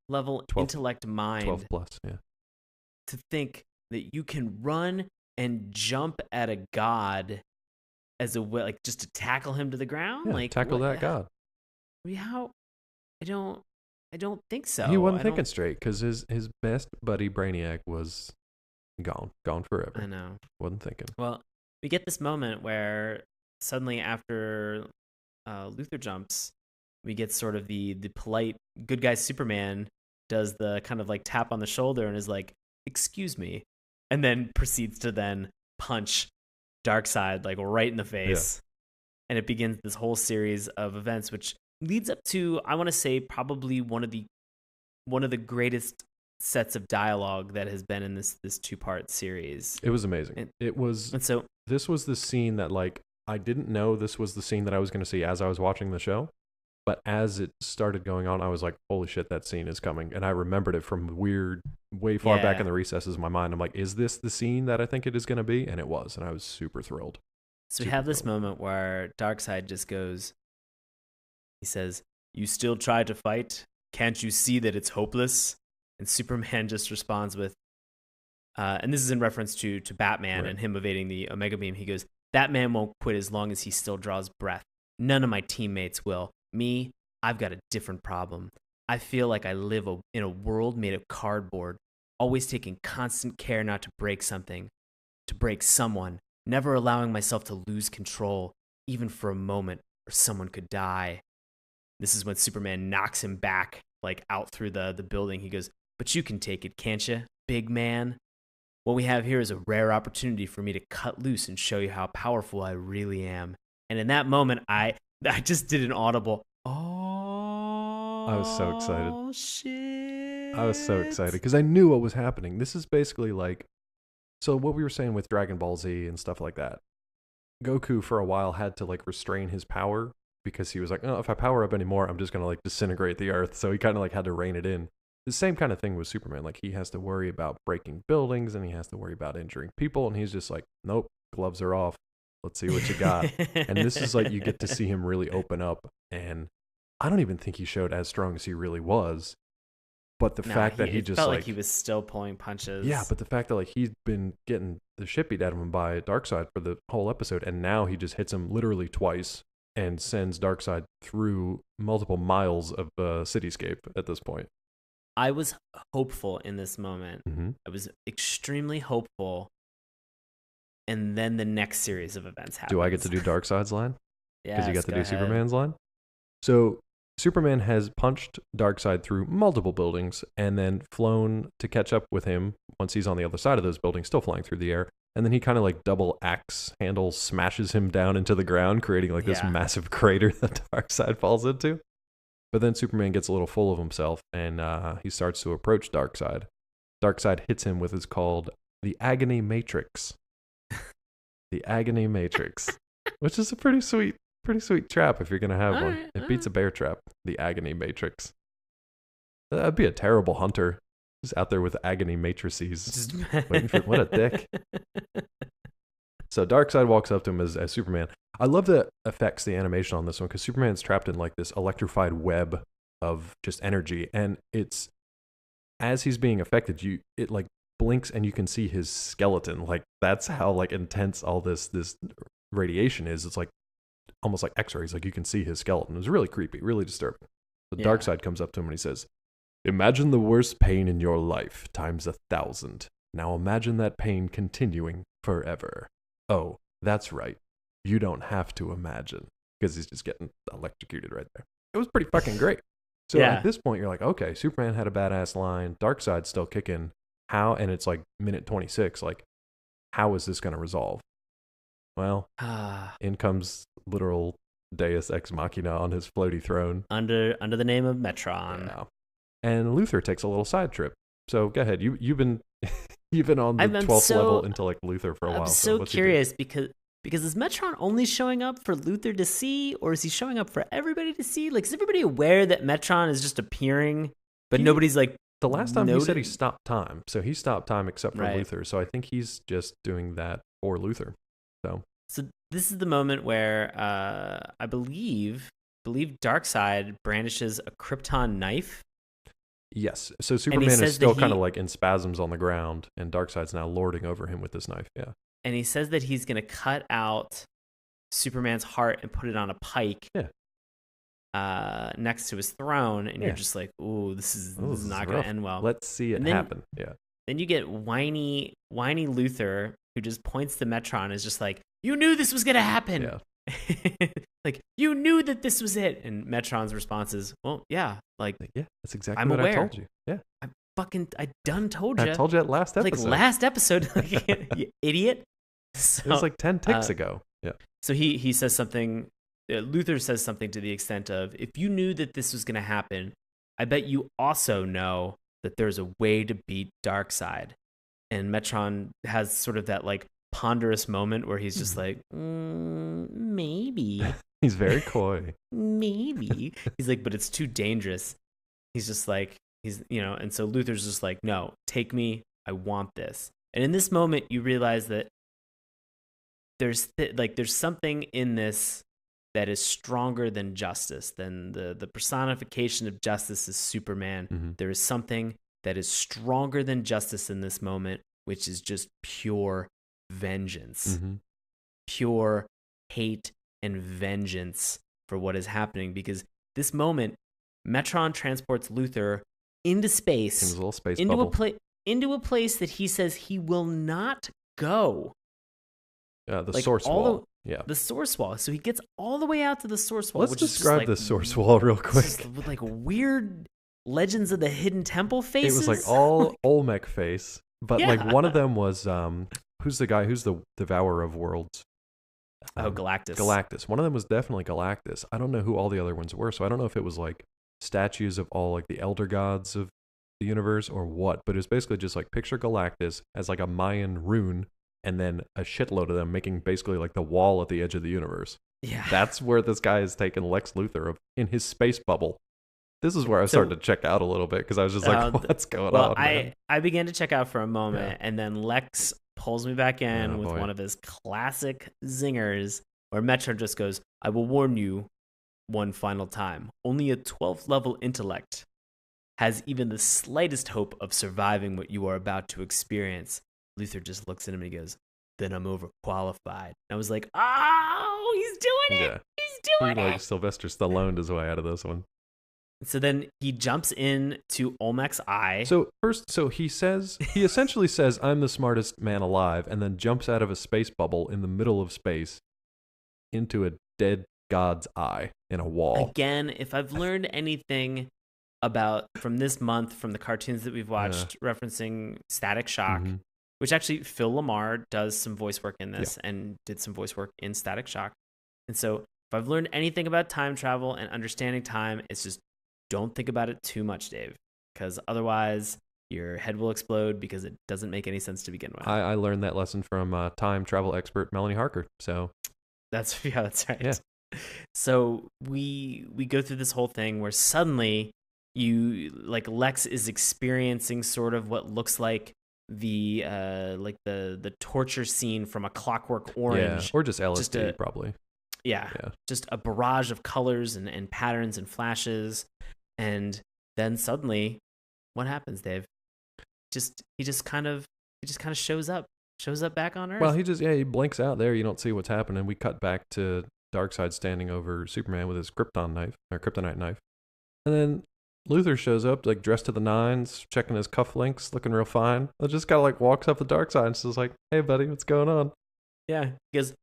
S2: level intellect mind
S1: 12 plus, yeah,
S2: to think that you can run and jump at a god as a way, like, just to tackle him to the ground?
S1: Yeah,
S2: like,
S1: tackle that god.
S2: I mean, how? I don't think so.
S1: He wasn't thinking straight because his best buddy Brainiac was gone forever.
S2: I know.
S1: Wasn't thinking.
S2: Well, we get this moment where suddenly after Luthor jumps, we get sort of the polite good guy Superman does the kind of like tap on the shoulder and is like, excuse me, and then proceeds to then punch Darkseid like right in the face. Yeah. And it begins this whole series of events which leads up to, I want to say, probably one of the greatest sets of dialogue that has been in this 2-part series.
S1: It was amazing. This was the scene that, like, I didn't know this was the scene that I was going to see as I was watching the show, but as it started going on, I was like, holy shit, that scene is coming. And I remembered it from way far back in the recesses of my mind. I'm like, is this the scene that I think it is going to be? And it was, and I was super thrilled.
S2: So we have this moment where Darkseid just goes, he says, "You still try to fight? Can't you see that it's hopeless?" And Superman just responds with, and this is in reference to Batman and him evading the Omega Beam. He goes, "That man won't quit as long as he still draws breath. None of my teammates will. Me, I've got a different problem. I feel like I live in a world made of cardboard, always taking constant care not to break something, to break someone, never allowing myself to lose control, even for a moment, or someone could die." This is when Superman knocks him back, like out through the building. He goes, "But you can take it, can't you, big man? What we have here is a rare opportunity for me to cut loose and show you how powerful I really am." And in that moment, I just did an audible, oh,
S1: I was so excited.
S2: Oh, shit.
S1: I was so excited because I knew what was happening. This is basically like, so what we were saying with Dragon Ball Z and stuff like that. Goku for a while had to like restrain his power because he was like, oh, if I power up anymore, I'm just going to like disintegrate the earth. So he kind of like had to rein it in. The same kind of thing with Superman. Like he has to worry about breaking buildings and he has to worry about injuring people. And he's just like, nope, gloves are off. Let's see what you got. And this is like, you get to see him really open up. And I don't even think he showed as strong as he really was. But the fact that he just
S2: felt like he was still pulling punches.
S1: Yeah, but the fact that like he's been getting the shit beat out of him by Darkseid for the whole episode, and now he just hits him literally twice and sends Darkseid through multiple miles of cityscape at this point.
S2: I was hopeful in this moment.
S1: Mm-hmm.
S2: I was extremely hopeful. And then the next series of events happens.
S1: Do I get to do Darkseid's line?
S2: Yeah,
S1: because you got to do Superman's line. So Superman has punched Darkseid through multiple buildings and then flown to catch up with him once he's on the other side of those buildings, still flying through the air. And then he kind of like double axe handle smashes him down into the ground, creating like this massive crater that Darkseid falls into. But then Superman gets a little full of himself and he starts to approach Darkseid. Darkseid hits him with what's called the Agony Matrix. The Agony Matrix, which is a pretty sweet trap if you're going to have one.
S2: Right,
S1: it beats a bear trap, the Agony Matrix. That'd be a terrible hunter. Just out there with agony matrices. Waiting for, what a dick. So Darkseid walks up to him as Superman. I love the effects, the animation on this one, because Superman's trapped in like this electrified web of just energy. And it's, as he's being affected, it like blinks and you can see his skeleton. Like that's how like intense all this radiation is. It's like almost like x-rays. Like you can see his skeleton. It was really creepy, really disturbing. The Darkseid comes up to him and he says, "Imagine the worst pain in your life times 1,000. Now imagine that pain continuing forever. Oh, that's right. You don't have to imagine." Because he's just getting electrocuted right there. It was pretty fucking great. So at this point, you're like, okay, Superman had a badass line. Darkseid's still kicking. How? And it's like minute 26. Like, how is this going to resolve? Well, in comes literal Deus Ex Machina on his floaty throne.
S2: Under the name of Metron.
S1: Yeah. And Luthor takes a little side trip. So go ahead. You've been on the 12th level intellect Luthor for a while.
S2: I'm so curious because is Metron only showing up for Luthor to see, or is he showing up for everybody to see? Like, is everybody aware that Metron is just appearing, but nobody's like...
S1: The last time he said he stopped time. So he stopped time except for Luthor. So I think he's just doing that for Luthor. So
S2: this is the moment where I believe Darkseid brandishes a Krypton knife.
S1: Yes. So Superman is still kind of like in spasms on the ground, and Darkseid's now lording over him with this knife. Yeah.
S2: And he says that he's going to cut out Superman's heart and put it on a pike next to his throne. And you're just like, ooh, this is not going to end well.
S1: Let's see it happen. Yeah.
S2: Then you get whiny Luthor, who just points to Metron, is just like, you knew this was going to happen. Yeah. Like, you knew that this was it. And Metron's response is, well, yeah. Like, yeah,
S1: that's exactly what I told you. Yeah.
S2: I done told you.
S1: I told you at last episode.
S2: Like, last episode. You idiot. So,
S1: it was like 10 ticks ago. Yeah.
S2: So he says something, Luthor says something to the extent of, if you knew that this was going to happen, I bet you also know that there's a way to beat Darkseid. And Metron has sort of that like ponderous moment where he's just like, maybe.
S1: He's very coy.
S2: Maybe. He's like, but it's too dangerous. He's just like, and so Luthor's just like, no, take me. I want this. And in this moment, you realize that there's something in this that is stronger than justice, than the personification of justice is Superman. Mm-hmm. There is something that is stronger than justice in this moment, which is just pure vengeance, pure hate and vengeance for what is happening. Because this moment, Metron transports Luthor into space,
S1: in his little space bubble,
S2: into a place that he says he will not go.
S1: Yeah, the source wall.
S2: The source wall. So he gets all the way out to the source wall.
S1: Let's describe the source wall real quick.
S2: With like weird Legends of the Hidden Temple faces.
S1: It was like all Olmec face, but like one of them was who's the guy who's the devourer of worlds?
S2: Galactus.
S1: Galactus. One of them was definitely Galactus. I don't know who all the other ones were, so I don't know if it was like statues of all like the elder gods of the universe or what, but it was basically just like picture Galactus as like a Mayan rune and then a shitload of them making basically like the wall at the edge of the universe.
S2: Yeah.
S1: That's where this guy is taking Lex Luthor in his space bubble. This is where I started to check out a little bit because I was just like, what's going on?
S2: I began to check out for a moment, and then Lex pulls me back in with one of his classic zingers where Metron just goes, I will warn you one final time. Only a 12th level intellect has even the slightest hope of surviving what you are about to experience. Luthor just looks at him and he goes, then I'm overqualified. And I was like, oh, he's doing it. Yeah. He's doing it.
S1: Like Sylvester Stallone his way out of this one.
S2: So then he jumps in to Olmec's eye.
S1: So he essentially says, I'm the smartest man alive, and then jumps out of a space bubble in the middle of space into a dead god's eye in a wall.
S2: Again, if I've learned anything from this month, from the cartoons that we've watched, referencing Static Shock, which actually Phil Lamar does some voice work in this and did some voice work in Static Shock. And so if I've learned anything about time travel and understanding time, it's just don't think about it too much, Dave, because otherwise your head will explode because it doesn't make any sense to begin with.
S1: I learned that lesson from time travel expert Melanie Harker. So
S2: that's right. Yeah. So we go through this whole thing where suddenly Lex is experiencing sort of what looks like the torture scene from A Clockwork Orange,
S1: or just LSD probably.
S2: Yeah, just a barrage of colors and patterns and flashes, and then suddenly, what happens, Dave? He just kind of shows up back on Earth.
S1: Well, he blinks out there. You don't see what's happening. We cut back to Darkseid standing over Superman with his kryptonite knife, and then Luthor shows up like dressed to the nines, checking his cufflinks, looking real fine. It just kind of like walks up to Darkseid and says like, "Hey, buddy, what's going on?"
S2: Yeah, because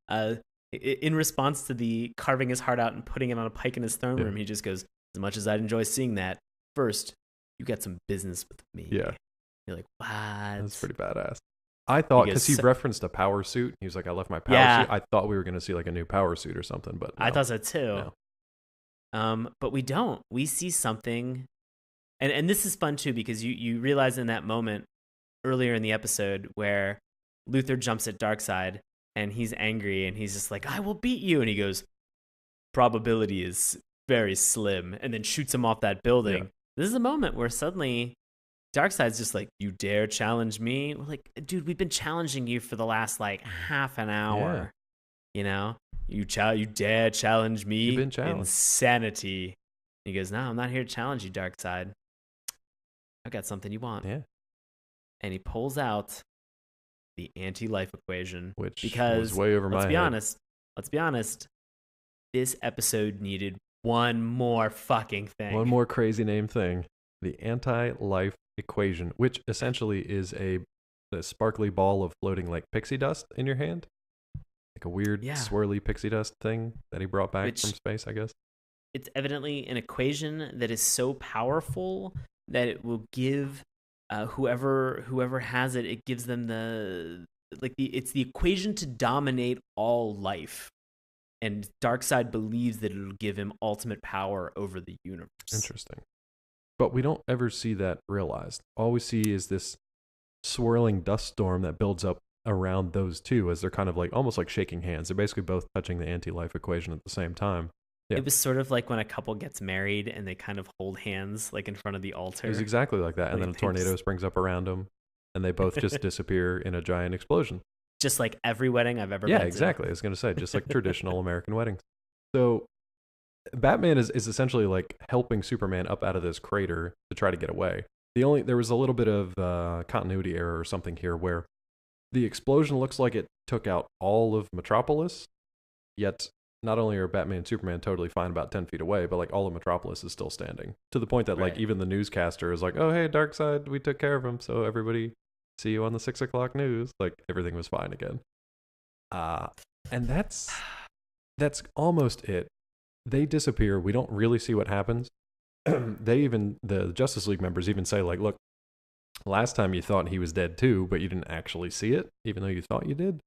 S2: in response to the carving his heart out and putting it on a pike in his throne room, he just goes, as much as I'd enjoy seeing that, first, you got some business with me.
S1: Yeah.
S2: You're like, what?
S1: That's pretty badass. I thought, because he referenced a power suit. He was like, I left my power suit. I thought we were going to see like a new power suit or something, but no.
S2: I thought so too. No. But we don't. We see something. And this is fun too, because you realize in that moment earlier in the episode where Luther jumps at Darkseid and he's angry and he's just like, I will beat you. And he goes, probability is very slim, and then shoots him off that building. Yeah. This is a moment where suddenly Darkseid's just like, you dare challenge me? We're like, dude, we've been challenging you for the last like half an hour. Yeah. You know, you dare challenge me?
S1: You've been challenged.
S2: Insanity. He goes, no, I'm not here to challenge you, Darkseid. I've got something you want.
S1: Yeah.
S2: And he pulls out the anti-life equation,
S1: which was way over my head.
S2: Let's be honest. This episode needed one more fucking thing.
S1: One more crazy name thing. The anti-life equation, which essentially is a sparkly ball of floating like pixie dust in your hand. Like a weird swirly pixie dust thing that he brought back from space, I guess.
S2: It's evidently an equation that is so powerful that it will give whoever has it, it gives them it's the equation to dominate all life. And Darkseid believes that it'll give him ultimate power over the universe.
S1: Interesting. But we don't ever see that realized. All we see is this swirling dust storm that builds up around those two as they're kind of like almost like shaking hands. They're basically both touching the anti-life equation at the same time. Yeah.
S2: It was sort of like when a couple gets married and they kind of hold hands like in front of the altar.
S1: It was exactly like that. And then a tornado springs up around them and they both just disappear in a giant explosion.
S2: Just like every wedding I've ever been to.
S1: Yeah, exactly. I was going to say, just like traditional American weddings. So Batman is essentially like helping Superman up out of this crater to try to get away. There was a little bit of continuity error or something here where the explosion looks like it took out all of Metropolis, yet not only are Batman and Superman totally fine about 10 feet away, but like all of Metropolis is still standing. To the point that like even the newscaster is like, oh, hey, Darkseid, we took care of him. So everybody, see you on the 6 o'clock news. Like everything was fine again. And that's almost it. They disappear. We don't really see what happens. The Justice League members even say like, look, last time you thought he was dead too, but you didn't actually see it, even though you thought you did.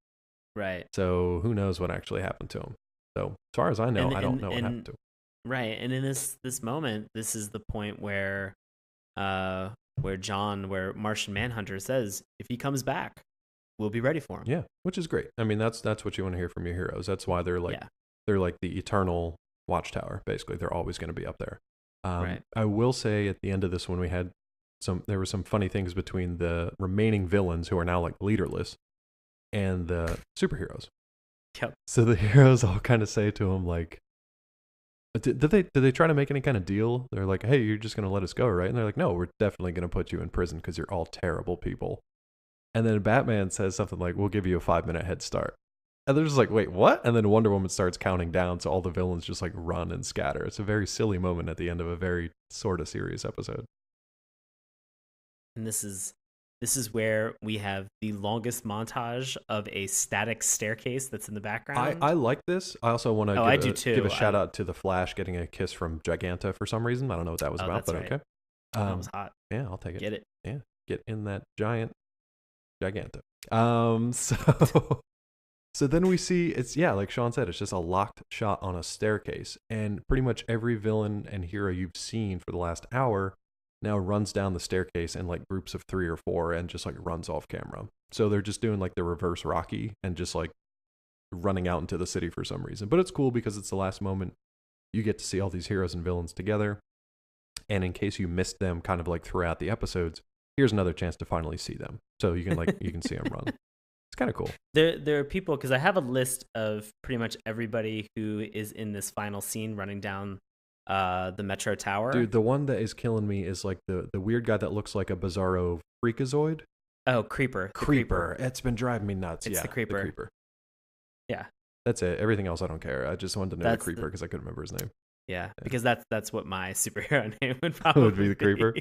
S2: Right.
S1: So who knows what actually happened to him. So as far as I know, I don't know what happened to him.
S2: Right. And in this moment, this is the point where Martian Manhunter says, if he comes back, we'll be ready for him.
S1: Yeah, which is great. I mean, that's what you want to hear from your heroes. That's why they're like the eternal watchtower. Basically, they're always going to be up there.
S2: Right.
S1: I will say at the end of this one, there were some funny things between the remaining villains who are now like leaderless and the superheroes.
S2: Yep.
S1: So the heroes all kind of say to him like, did they try to make any kind of deal? They're like, hey, you're just going to let us go, right? And they're like, no, we're definitely going to put you in prison because you're all terrible people. And then Batman says something like, we'll give you a 5-minute head start. And they're just like, wait, what? And then Wonder Woman starts counting down, so all the villains just like run and scatter. It's a very silly moment at the end of a very sort of serious episode.
S2: And this is where we have the longest montage of a static staircase that's in the background.
S1: I like this. I also want to give a shout out to the Flash getting a kiss from Giganta for some reason. I don't know what that was about, but right. Okay.
S2: That was hot.
S1: Yeah, I'll take it.
S2: Get it.
S1: Yeah, get in that giant Giganta. So then we see it's, like Sean said, it's just a locked shot on a staircase. And pretty much every villain and hero you've seen for the last hour now runs down the staircase in like groups of 3 or 4 and just like runs off camera. So they're just doing like the reverse Rocky and just like running out into the city for some reason. But it's cool because it's the last moment you get to see all these heroes and villains together. And in case you missed them kind of like throughout the episodes, here's another chance to finally see them. So you can see them run. It's kind of cool.
S2: There are people, because I have a list of pretty much everybody who is in this final scene running down the Metro Tower.
S1: Dude, the one that is killing me is like the weird guy that looks like a bizarro freakazoid.
S2: Oh, Creeper.
S1: Creeper. It's been driving me nuts.
S2: It's the Creeper. Yeah.
S1: That's it. Everything else I don't care. I just wanted to know the Creeper because I couldn't remember his name.
S2: Yeah, because that's what my superhero name would probably
S1: be the Creeper.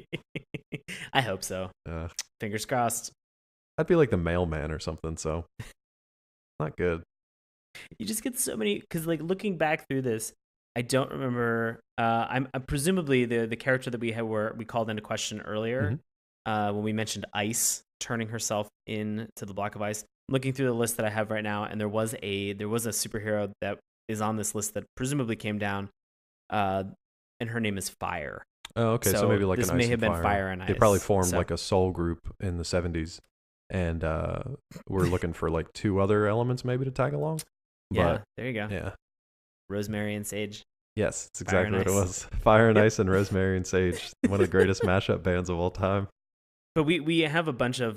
S2: I hope so. Fingers crossed.
S1: I'd be like the mailman or something, so not good.
S2: You just get so many, because like looking back through this, I don't remember. I'm presumably the character that we called into question earlier when we mentioned Ice turning herself into the block of ice. I'm looking through the list that I have right now, and there was a superhero that is on this list that presumably came down, and her name is Fire.
S1: Oh, okay. So maybe like
S2: this
S1: an
S2: may
S1: Ice
S2: have
S1: and
S2: been Fire and Ice.
S1: They probably formed like a soul group in the 70s, and we're looking for like 2 other elements maybe to tag along.
S2: Yeah, there you go.
S1: Yeah.
S2: Rosemary and Sage.
S1: Yes, it's exactly what it was. Fire and Ice and Rosemary and Sage, one of the greatest mashup bands of all time.
S2: But we have a bunch of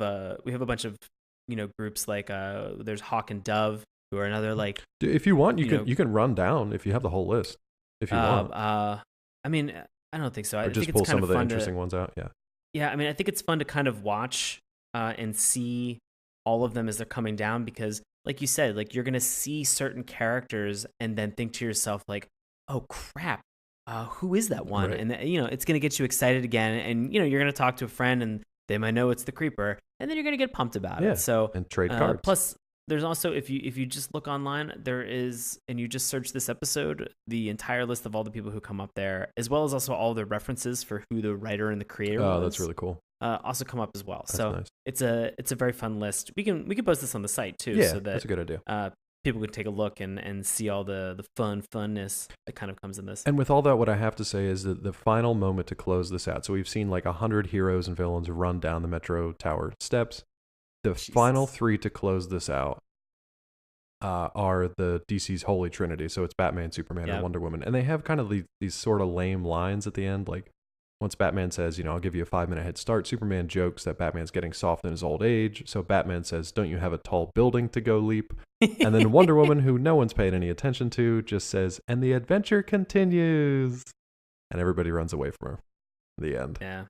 S2: groups like there's Hawk and Dove, who are another like.
S1: If you want, you can run down if you have the whole list. If you want.
S2: I mean, I don't think so. I
S1: just
S2: think
S1: pull
S2: it's kind
S1: some of the interesting
S2: ones
S1: out. Yeah.
S2: Yeah, I mean, I think it's fun to kind of watch and see all of them as they're coming down because, like you said, like you're gonna see certain characters and then think to yourself like, oh crap, who is that one?
S1: Right.
S2: And it's gonna get you excited again, and you're gonna talk to a friend and they might know it's the Creeper, and then you're gonna get pumped about it. So
S1: and trade cards.
S2: Plus, there's also if you just look online, there is, and you just search this episode, the entire list of all the people who come up there, as well as also all the references for who the writer and the creator was.
S1: Oh, that's really cool.
S2: Also come up as well.
S1: That's
S2: so
S1: nice.
S2: it's a very fun list. We can post this on the site too,
S1: Yeah,
S2: so that
S1: that's a good idea.
S2: People could take a look and see all the funness that kind of comes in this.
S1: And with all that, what I have to say is that the final moment to close this out. So we've seen like 100 heroes and villains run down the Metro Tower steps. The final 3 to close this out are the DC's Holy Trinity. So it's Batman, Superman, and Wonder Woman. And they have kind of these sort of lame lines at the end. Like once Batman says, I'll give you a 5-minute head start, Superman jokes that Batman's getting soft in his old age. So Batman says, don't you have a tall building to go leap? And then Wonder Woman, who no one's paid any attention to, just says, and the adventure continues. And everybody runs away from her. The end.
S2: Yeah.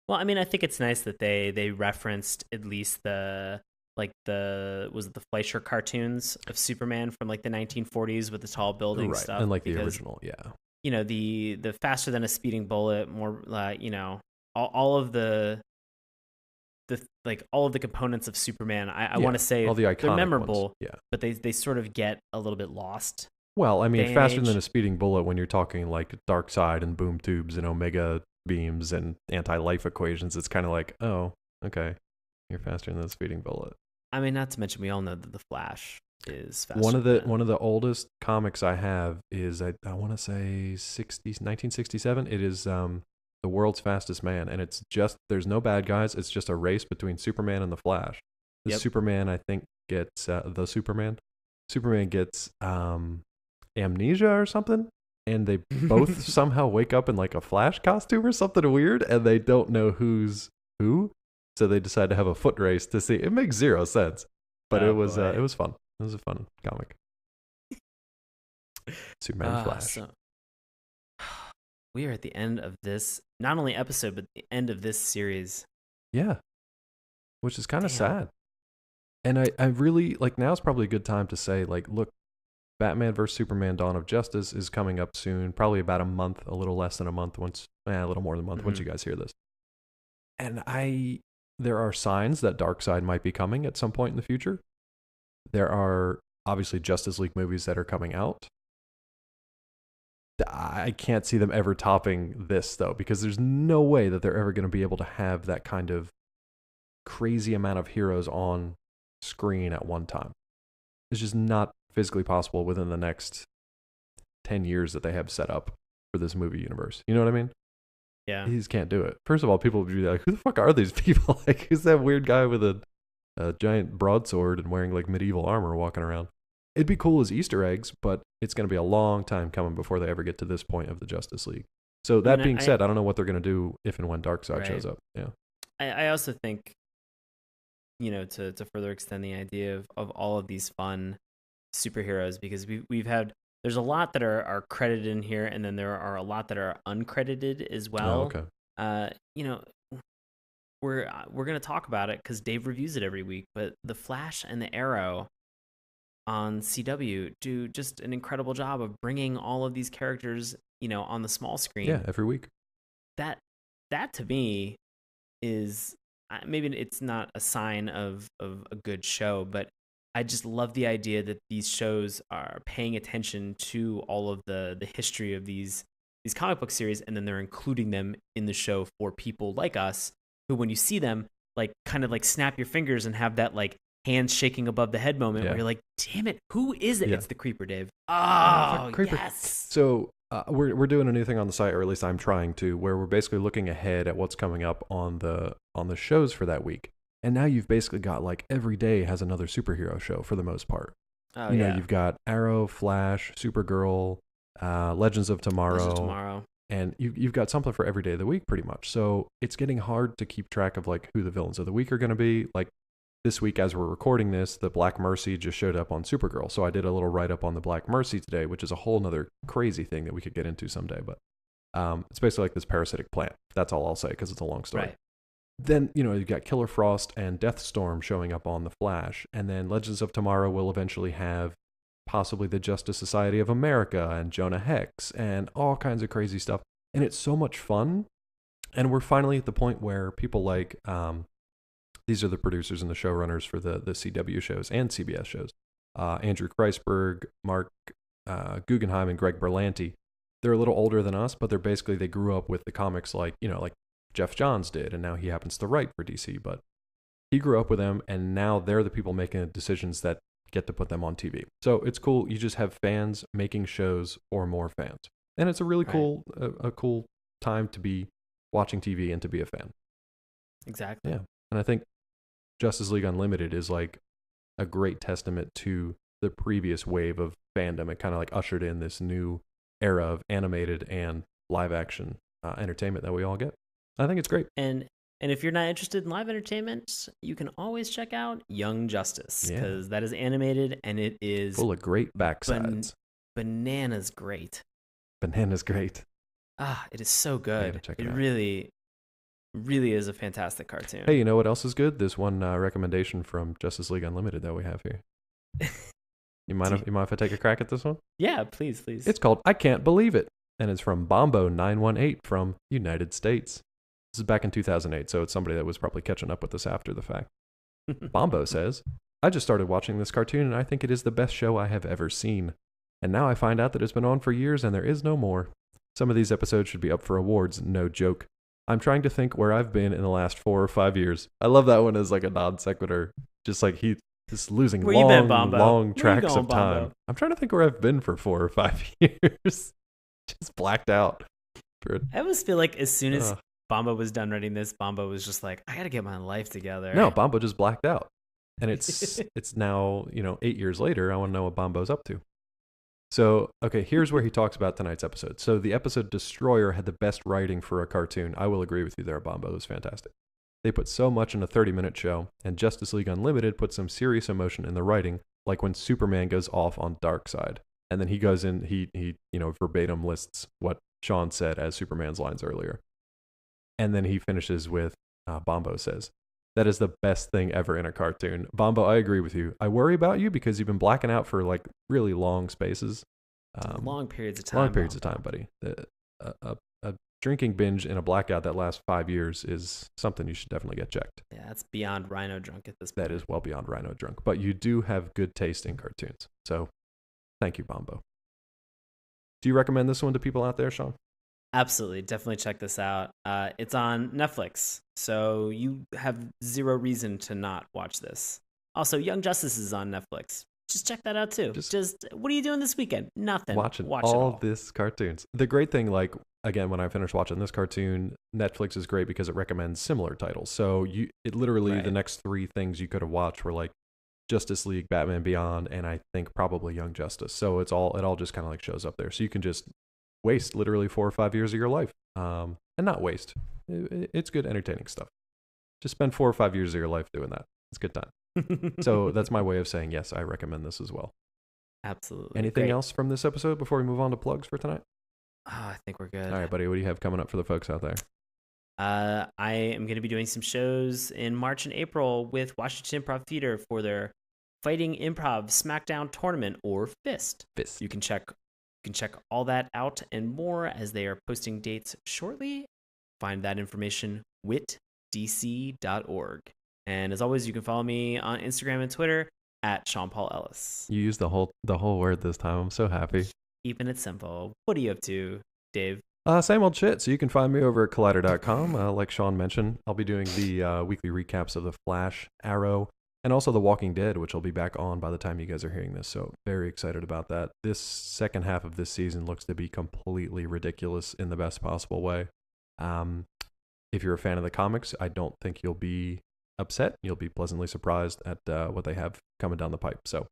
S2: Well, I mean, I think it's nice that they referenced at least the Fleischer cartoons of Superman from like the 1940s with the tall building stuff.
S1: And like the original, yeah.
S2: The faster than a speeding bullet, more all of the components of Superman. I want to say
S1: all the iconic
S2: they're memorable,
S1: ones. Yeah.
S2: but they sort of get a little bit lost.
S1: Well, I mean, faster than a speeding bullet when you're talking like dark side and boom tubes and omega beams and anti-life equations. It's kind of like, oh, okay, you're faster than a speeding bullet.
S2: I mean, not to mention we all know that the Flash is faster.
S1: One of the oldest comics I have is I want to say 1967. It is The World's Fastest Man, and it's just there's no bad guys. It's just a race between Superman and the Flash. The Superman, I think, gets Superman gets amnesia or something, and they both somehow wake up in like a Flash costume or something weird, and they don't know who's who. So they decide to have a foot race to see. It makes zero sense, but it was fun. It was a fun comic. Superman and Flash.
S2: So we are at the end of this, not only episode, but the end of this series.
S1: Yeah, which is kind of sad. And I really like now's probably a good time to say like, look, Batman vs Superman: Dawn of Justice is coming up soon. Probably about a month, a little less than a month. A little more than a month once you guys hear this. And there are signs that Darkseid might be coming at some point in the future. There are obviously Justice League movies that are coming out. I can't see them ever topping this, though, because there's no way that they're ever going to be able to have that kind of crazy amount of heroes on screen at one time. It's just not physically possible within the next 10 years that they have set up for this movie universe. You know what I mean?
S2: Yeah.
S1: He just can't do it. First of all, people would be like, who the fuck are these people? Like, who's that weird guy with a giant broadsword and wearing like medieval armor walking around? It'd be cool as Easter eggs, but it's going to be a long time coming before they ever get to this point of the Justice League. So that being said, I don't know what they're going to do if and when Darkseid shows up. Yeah.
S2: I also think, to further extend the idea of all of these fun superheroes, because we've had, there's a lot that are credited in here, and then there are a lot that are uncredited as well.
S1: Oh, okay.
S2: We're going to talk about it because Dave reviews it every week, but the Flash and the Arrow on CW do just an incredible job of bringing all of these characters, on the small screen.
S1: Yeah, every week.
S2: That to me is, maybe it's not a sign of a good show, but I just love the idea that these shows are paying attention to all of the history of these comic book series, and then they're including them in the show for people like us who, when you see them, like kind of like snap your fingers and have that like hands shaking above the head moment where you're like, damn it, who is it? It's the Creeper, Dave. Oh,
S1: Creeper.
S2: Yes.
S1: So we're doing a new thing on the site, or at least I'm trying to, where we're basically looking ahead at what's coming up on the shows for that week. And now you've basically got like every day has another superhero show for the most part.
S2: Oh,
S1: you know, you've got Arrow, Flash, Supergirl, Legends of Tomorrow. And you've got something for every day of the week pretty much. So it's getting hard to keep track of like who the villains of the week are going to be. Like this week, as we're recording this, the Black Mercy just showed up on Supergirl. So I did a little write-up on the Black Mercy today, which is a whole nother crazy thing that we could get into someday. But it's basically like this parasitic plant. That's all I'll say because it's a long story.
S2: Right.
S1: Then, you know, you've got Killer Frost and Deathstorm showing up on The Flash. And then Legends of Tomorrow will eventually have possibly the Justice Society of America and Jonah Hex and all kinds of crazy stuff. And it's so much fun. And we're finally at the point where people like, these are the producers and the showrunners for the CW shows and CBS shows. Andrew Kreisberg, Mark Guggenheim, and Greg Berlanti. They're a little older than us, but they grew up with the comics like Jeff Johns did, and now he happens to write for DC, but he grew up with them, and now they're the people making the decisions that get to put them on TV. So it's cool. You just have fans making shows for more fans. And it's a really cool time to be watching TV and to be a fan.
S2: Exactly.
S1: Yeah. And I think Justice League Unlimited is like a great testament to the previous wave of fandom. It kind of like ushered in this new era of animated and live action entertainment that we all get. I think it's great.
S2: And if you're not interested in live entertainment, you can always check out Young Justice, because that is animated and it is
S1: full of great backsides.
S2: Bananas great.
S1: Bananas great.
S2: It is so good. It really, really is a fantastic cartoon.
S1: Hey, you know what else is good? This one recommendation from Justice League Unlimited that we have here. You mind if I take a crack at this one?
S2: Yeah, please.
S1: It's called I Can't Believe It, and it's from Bombo918 from United States. This is back in 2008, so it's somebody that was probably catching up with us after the fact. Bombo says, I just started watching this cartoon, and I think it is the best show I have ever seen. And now I find out that it's been on for years, and there is no more. Some of these episodes should be up for awards, no joke. I'm trying to think where I've been in the last 4 or 5 years. I love that one as like a non sequitur. Just like he is losing long tracks of time. Bombo? I'm trying to think where I've been for 4 or 5 years. Just blacked out.
S2: I always feel like as soon as Bombo was done writing this, Bombo was just like, I gotta get my life together.
S1: No, Bombo just blacked out. And it's now, 8 years later, I want to know what Bombo's up to. So, okay, here's where he talks about tonight's episode. So the episode Destroyer had the best writing for a cartoon. I will agree with you there, Bombo. It was fantastic. They put so much in a 30-minute show, and Justice League Unlimited put some serious emotion in the writing, like when Superman goes off on Darkseid. And then he goes in, he verbatim lists what Sean said as Superman's lines earlier. And then he finishes with, Bombo says, that is the best thing ever in a cartoon. Bombo, I agree with you. I worry about you because you've been blacking out for like really long spaces.
S2: Long periods of time.
S1: Long periods of time, buddy. A drinking binge in a blackout that lasts 5 years is something you should definitely get checked.
S2: Yeah, that's beyond Rhino drunk at this point.
S1: That is well beyond Rhino drunk. But you do have good taste in cartoons. So thank you, Bombo. Do you recommend this one to people out there, Sean?
S2: Absolutely. Definitely check this out. It's on Netflix, so you have zero reason to not watch this. Also, Young Justice is on Netflix. Just check that out too. Just what are you doing this weekend? Nothing.
S1: Watch all this cartoons. The great thing, like, again, when I finish watching this cartoon, Netflix is great because it recommends similar titles. So it literally, the next 3 things you could have watched were like Justice League, Batman Beyond, and I think probably Young Justice. So it all just kind of like shows up there. So you can just waste literally 4 or 5 years of your life, and not waste. It's good, entertaining stuff. Just spend 4 or 5 years of your life doing that. It's a good time. So that's my way of saying yes. I recommend this as well.
S2: Absolutely.
S1: Anything else from this episode before we move on to plugs for tonight?
S2: I think we're good.
S1: All right, buddy. What do you have coming up for the folks out there?
S2: I am going to be doing some shows in March and April with Washington Improv Theater for their Fighting Improv Smackdown Tournament, or FIST. You can check all that out and more as they are posting dates shortly. Find that information witdc.org. And as always, you can follow me on Instagram and Twitter at Sean Paul Ellis.
S1: You used the whole word this time. I'm so happy.
S2: Keeping it simple. What are you up to, Dave?
S1: Same old shit. So you can find me over at collider.com. Like Sean mentioned, I'll be doing the weekly recaps of The Flash, Arrow, and also The Walking Dead, which will be back on by the time you guys are hearing this. So very excited about that. This second half of this season looks to be completely ridiculous in the best possible way. If you're a fan of the comics, I don't think you'll be upset. You'll be pleasantly surprised at what they have coming down the pipe. So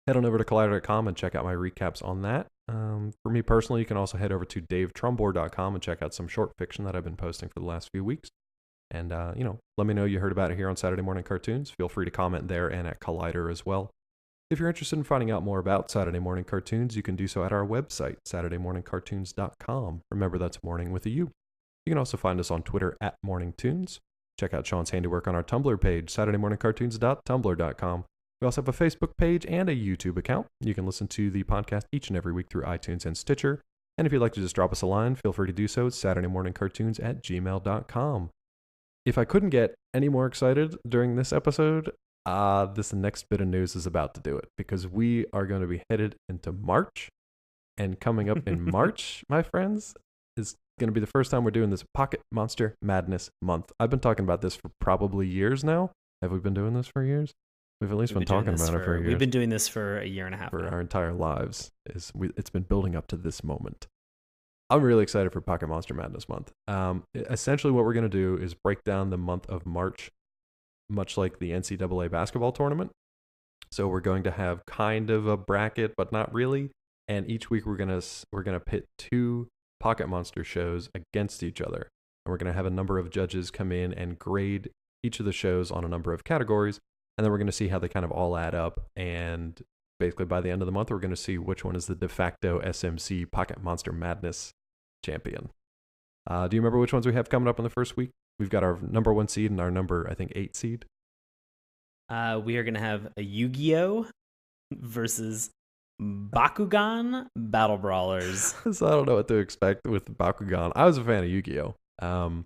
S1: head on over to collider.com and check out my recaps on that. For me personally, you can also head over to davetrumbore.com and check out some short fiction that I've been posting for the last few weeks. And, let me know you heard about it here on Saturday Morning Cartoons. Feel free to comment there and at Collider as well. If you're interested in finding out more about Saturday Morning Cartoons, you can do so at our website, SaturdayMorningCartoons.com. Remember, that's morning with a U. You can also find us on Twitter at MorningTunes. Check out Sean's handiwork on our Tumblr page, SaturdayMorningCartoons.tumblr.com. We also have a Facebook page and a YouTube account. You can listen to the podcast each and every week through iTunes and Stitcher. And if you'd like to just drop us a line, feel free to do so. It's SaturdayMorningCartoons@gmail.com. If I couldn't get any more excited during this episode, this next bit of news is about to do it, because we are going to be headed into March. And coming up in March, my friends, is going to be the first time we're doing this Pocket Monster Madness month. I've been talking about this for probably years now. Have we been doing this for years? We've at least been talking about it for years.
S2: We've been doing this for a year and a half
S1: for
S2: now.
S1: Our entire lives. It's been building up to this moment. I'm really excited for Pocket Monster Madness month. Essentially what we're going to do is break down the month of March, much like the NCAA basketball tournament. So we're going to have kind of a bracket, but not really. And each week we're gonna pit two Pocket Monster shows against each other. And we're going to have a number of judges come in and grade each of the shows on a number of categories. And then we're going to see how they kind of all add up. And basically by the end of the month, we're going to see which one is the de facto SMC Pocket Monster Madness champion. Do you remember which ones we have coming up in the first week? We've got our number 1 seed and our number, I think, 8 seed.
S2: We are going to have a Yu-Gi-Oh! Versus Bakugan Battle Brawlers.
S1: So I don't know what to expect with Bakugan. I was a fan of Yu-Gi-Oh!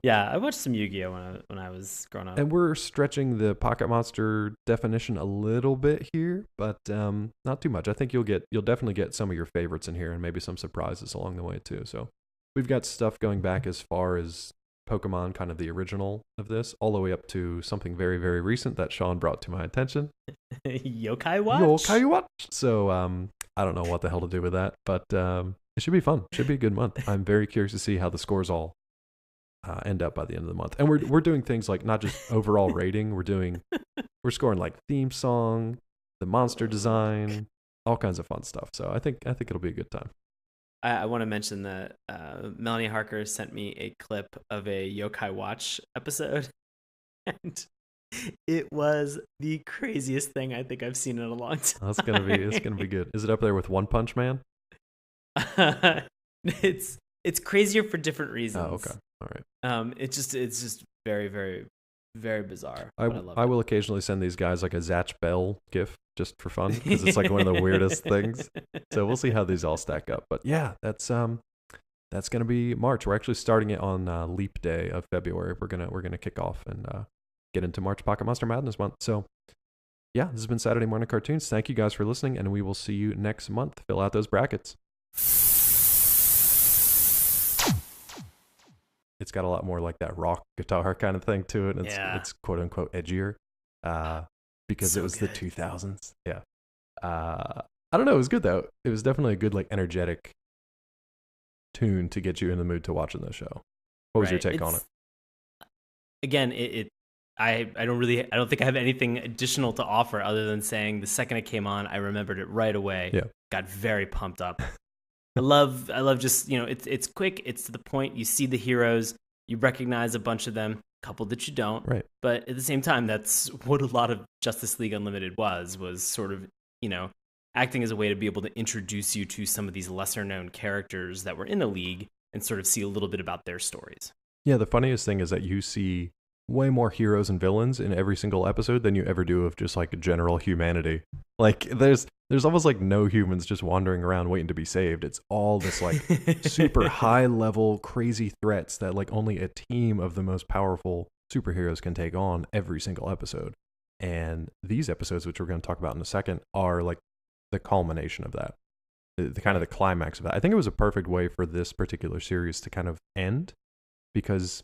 S2: Yeah, I watched some Yu-Gi-Oh! when I was growing up.
S1: And we're stretching the Pocket Monster definition a little bit here, but not too much. I think you'll definitely get some of your favorites in here and maybe some surprises along the way too. So we've got stuff going back as far as Pokemon, kind of the original of this, all the way up to something very, very recent that Sean brought to my attention.
S2: Yokai Watch?
S1: Yokai Watch. So I don't know what the hell to do with that, but it should be fun. Should be a good month. I'm very curious to see how the scores all end up by the end of the month. And we're doing things like not just overall rating. We're scoring like theme song, the monster design, all kinds of fun stuff. So I think it'll be a good time.
S2: I want to mention that Melanie Harker sent me a clip of a Yokai Watch episode, and it was the craziest thing I think I've seen in a long time.
S1: It's gonna be good. Is it up there with One Punch Man?
S2: It's crazier for different reasons.
S1: Oh, okay. All right.
S2: It's just very, very, very bizarre.
S1: I will occasionally send these guys like a Zatch Bell GIF just for fun, because it's like one of the weirdest things. So we'll see how these all stack up. But yeah, that's gonna be March. We're actually starting it on Leap Day of February. We're gonna kick off and get into March Pocket Monster Madness month. So yeah, this has been Saturday Morning Cartoons. Thank you guys for listening, and we will see you next month. Fill out those brackets. It's got a lot more like that rock guitar kind of thing to it. It's quote unquote edgier because so it was good. The 2000s. Yeah. I don't know. It was good though. It was definitely a good, like, energetic tune to get you in the mood to watching the show. What was your take on it?
S2: Again, I don't think I have anything additional to offer other than saying the second it came on, I remembered it right away.
S1: Yeah.
S2: Got very pumped up. I love just, it's quick, it's to the point. You see the heroes, you recognize a bunch of them, a couple that you don't.
S1: Right.
S2: But at the same time, that's what a lot of Justice League Unlimited was sort of, acting as a way to be able to introduce you to some of these lesser known characters that were in the league and sort of see a little bit about their stories.
S1: Yeah, the funniest thing is that you see way more heroes and villains in every single episode than you ever do of just like general humanity. Like there's almost like no humans just wandering around waiting to be saved. It's all this like super high level crazy threats that like only a team of the most powerful superheroes can take on every single episode. And these episodes, which we're going to talk about in a second, are like the culmination of that, the kind of the climax of that. I think it was a perfect way for this particular series to kind of end, because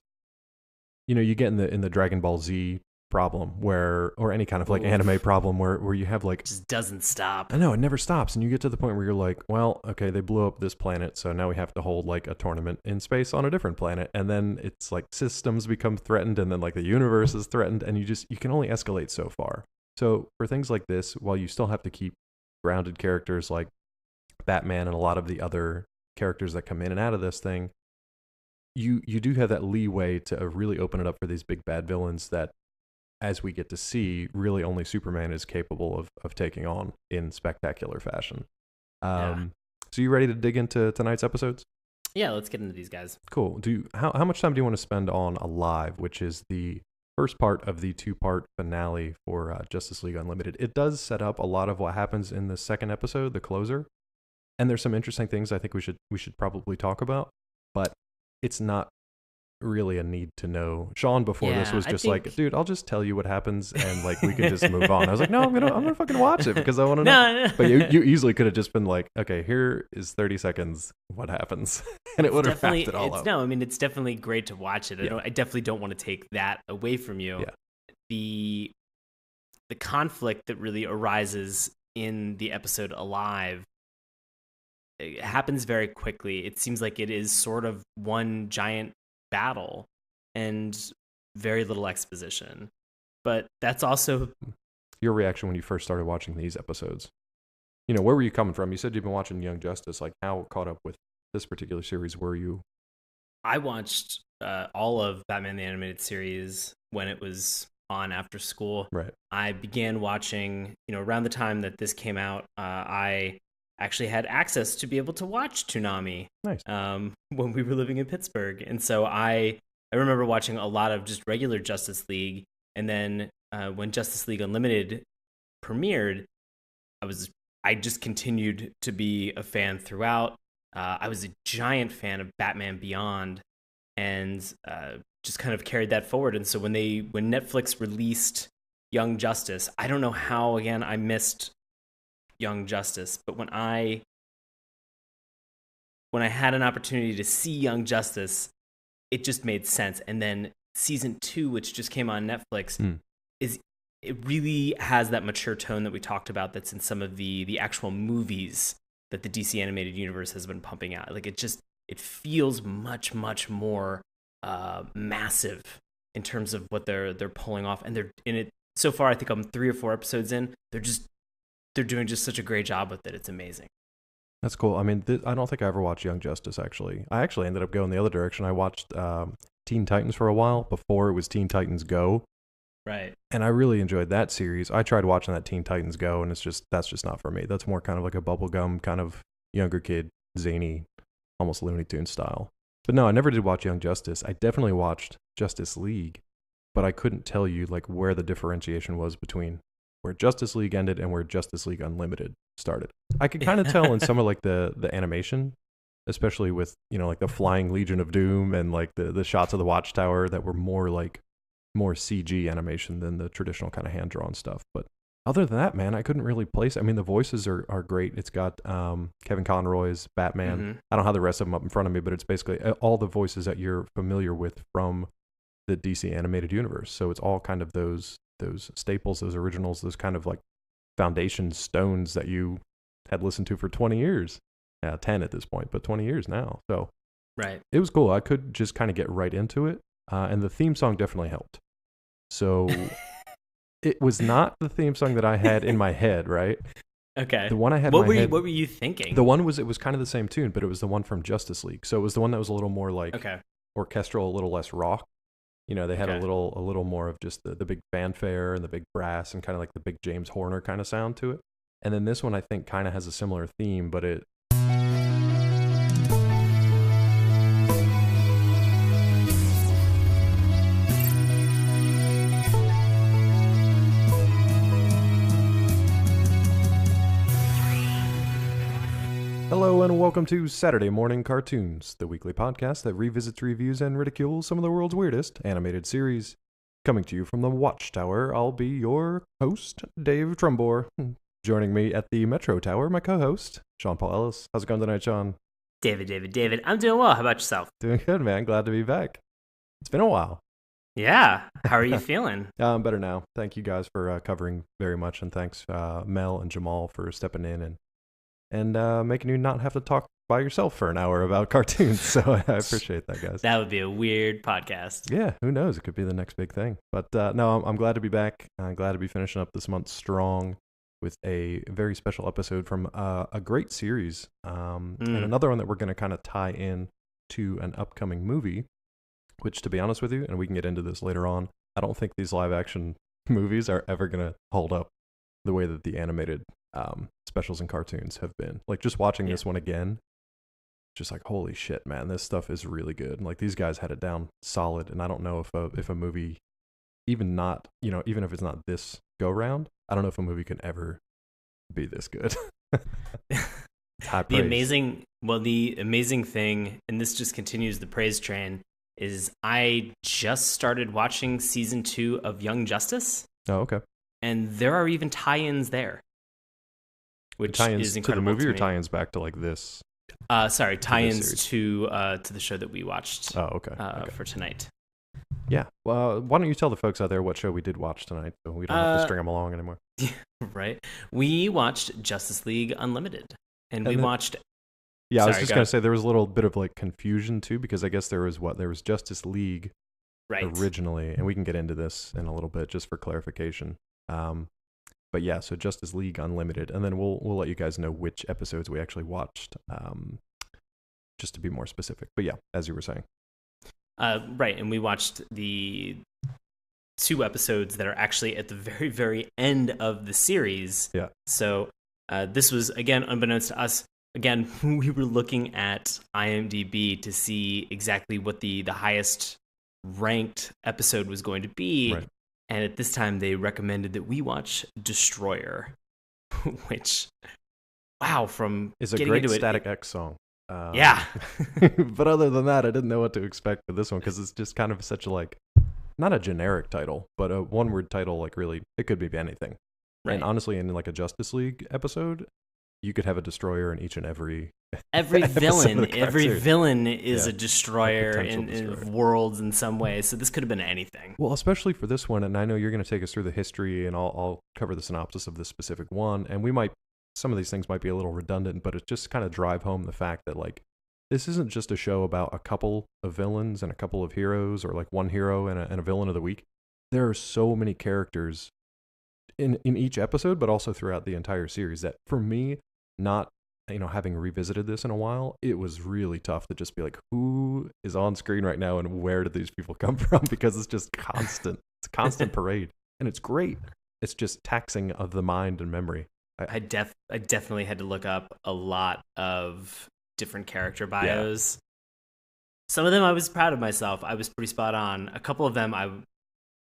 S1: you get in the Dragon Ball Z problem or any kind of like anime problem where you have like,
S2: it just doesn't stop.
S1: I know, it never stops, and you get to the point where you're like, well, okay, they blew up this planet, so now we have to hold like a tournament in space on a different planet, and then it's like systems become threatened, and then like the universe is threatened, and you can only escalate so far. So for things like this, while you still have to keep grounded characters like Batman and a lot of the other characters that come in and out of this thing, you do have that leeway to really open it up for these big bad villains that, as we get to see, really only Superman is capable of taking on in spectacular fashion. So you ready to dig into tonight's episodes?
S2: Yeah, let's get into these guys.
S1: Cool. How much time do you want to spend on Alive, which is the first part of the 2-part finale for Justice League Unlimited? It does set up a lot of what happens in the second episode, the closer, and there's some interesting things I think we should probably talk about, but it's not really a need to know. Sean before this was just like, dude, I'll just tell you what happens and like we can just move on. I was like, no, I'm gonna fucking watch it because I want to know. No. But you easily could have just been like, okay, here is 30 seconds, what happens, and it would have wrapped it all up.
S2: No, I mean, it's definitely great to watch it. I definitely don't want to take that away from you.
S1: Yeah.
S2: The conflict that really arises in the episode Alive, it happens very quickly. It seems like it is sort of one giant battle and very little exposition, but that's also
S1: your reaction when you first started watching these episodes. Where were you coming from? You said you've been watching Young Justice. Like, how caught up with this particular series were you?
S2: I watched all of Batman the Animated Series when it was on after school.
S1: Right.
S2: I began watching around the time that this came out. I actually had access to be able to watch Toonami.
S1: Nice.
S2: When we were living in Pittsburgh. And so I remember watching a lot of just regular Justice League. And then when Justice League Unlimited premiered, I just continued to be a fan throughout. I was a giant fan of Batman Beyond, and just kind of carried that forward. And so when Netflix released Young Justice, I don't know how, again, I missed Young Justice, but when I had an opportunity to see Young Justice, it just made sense. And then season 2, which just came on Netflix, it really has that mature tone that we talked about that's in some of the actual movies that the DC animated universe has been pumping out. Like, it feels much, much more massive in terms of what they're pulling off. And they're in it so far. I think I'm 3 or 4 episodes in. They're doing just such a great job with it. It's amazing.
S1: That's cool. I mean, I don't think I ever watched Young Justice, actually. I actually ended up going the other direction. I watched Teen Titans for a while before it was Teen Titans Go.
S2: Right.
S1: And I really enjoyed that series. I tried watching that Teen Titans Go, and that's just not for me. That's more kind of like a bubblegum kind of younger kid, zany, almost Looney Tunes style. But no, I never did watch Young Justice. I definitely watched Justice League, but I couldn't tell you like where the differentiation was between where Justice League ended and where Justice League Unlimited started. I could kind of tell in some of like the animation, especially with, like the flying Legion of Doom and like the shots of the Watchtower that were more CG animation than the traditional kind of hand-drawn stuff. But other than that, man, I couldn't really place. I mean, the voices are great. It's got Kevin Conroy's Batman. Mm-hmm. I don't have the rest of them up in front of me, but it's basically all the voices that you're familiar with from the DC animated universe. So it's all kind of those staples, those originals, those kind of like foundation stones that you had listened to for 20 years. 10 at this point, but 20 years now. So
S2: right.
S1: It was cool. I could just kind of get right into it. And the theme song definitely helped. So it was not the theme song that I had in my head, right?
S2: Okay.
S1: The one I had in my head.
S2: What were you thinking?
S1: The one it was kind of the same tune, but it was the one from Justice League. So it was the one that was a little more like orchestral, a little less rock. They had a little more of just the big fanfare and the big brass and kind of like the big James Horner kind of sound to it. And then this one I think kind of has a similar theme, but it Hello and welcome to Saturday Morning Cartoons, the weekly podcast that revisits, reviews, and ridicules some of the world's weirdest animated series. Coming to you from the Watchtower, I'll be your host, Dave Trumbore. Joining me at the Metro Tower, my co-host, Sean Paul Ellis. How's it going tonight, Sean?
S2: David. I'm doing well. How about yourself?
S1: Doing good, man. Glad to be back. It's been a while.
S2: Yeah. How are you feeling?
S1: I'm better now. Thank you guys for covering very much, and thanks Mel and Jamal for stepping in and making you not have to talk by yourself for an hour about cartoons. So I appreciate that, guys.
S2: That would be a weird podcast.
S1: Yeah, who knows? It could be the next big thing. But no, I'm glad to be back. I'm glad to be finishing up this month strong with a very special episode from a great series and another one that we're going to kind of tie in to an upcoming movie, which, to be honest with you, and we can get into this later on, I don't think these live action movies are ever going to hold up the way that the animated specials and cartoons have been. Like, just watching this one again, just like, holy shit, man, this stuff is really good. And like, these guys had it down solid, and I don't know if a movie, even if it's not this go round, I don't know if a movie can ever be this good.
S2: The amazing thing, and this just continues the praise train, is I just started watching season 2 of Young Justice.
S1: Oh, okay.
S2: And there are even tie-ins there, which is incredible.
S1: To the movie, or tie-ins back to like this?
S2: Tie-ins to the show that we watched.
S1: Oh, okay.
S2: For tonight.
S1: Yeah. Well, why don't you tell the folks out there what show we did watch tonight, so we don't have to string them along anymore.
S2: Right. We watched Justice League Unlimited, and we watched.
S1: Yeah, I was just gonna say there was a little bit of like confusion too, because I guess there was Justice League originally, and we can get into this in a little bit just for clarification. But yeah, so Justice League Unlimited, and then we'll let you guys know which episodes we actually watched, just to be more specific. But yeah, as you were saying.
S2: Right, and we watched the 2 episodes that are actually at the very, very end of the series.
S1: Yeah.
S2: So this was, again, unbeknownst to us. Again, we were looking at IMDb to see exactly what the highest ranked episode was going to be.
S1: Right.
S2: And at this time, they recommended that we watch Destroyer, which, wow,
S1: it's a great Static X song.
S2: Yeah.
S1: But other than that, I didn't know what to expect for this one, because it's just kind of such a, like, not a generic title, but a one-word title. Like, really, it could be anything. Right. And honestly, in like a Justice League episode, you could have a destroyer in each and every
S2: villain. Every villain is a destroyer in worlds in some way. So this could have been anything.
S1: Well, especially for this one, and I know you're going to take us through the history, and I'll cover the synopsis of this specific one, and some of these things might be a little redundant, but it just kind of drive home the fact that, like, this isn't just a show about a couple of villains and a couple of heroes, or like one hero and a villain of the week. There are so many characters in each episode, but also throughout the entire series, that for me, not having revisited this in a while, it was really tough to just be like, who is on screen right now and where did these people come from? Because it's just constant. It's a constant parade, and it's great. It's just taxing of the mind and memory.
S2: I definitely had to look up a lot of different character bios. Yeah. Some of them I was proud of myself. I was pretty spot on. A couple of them I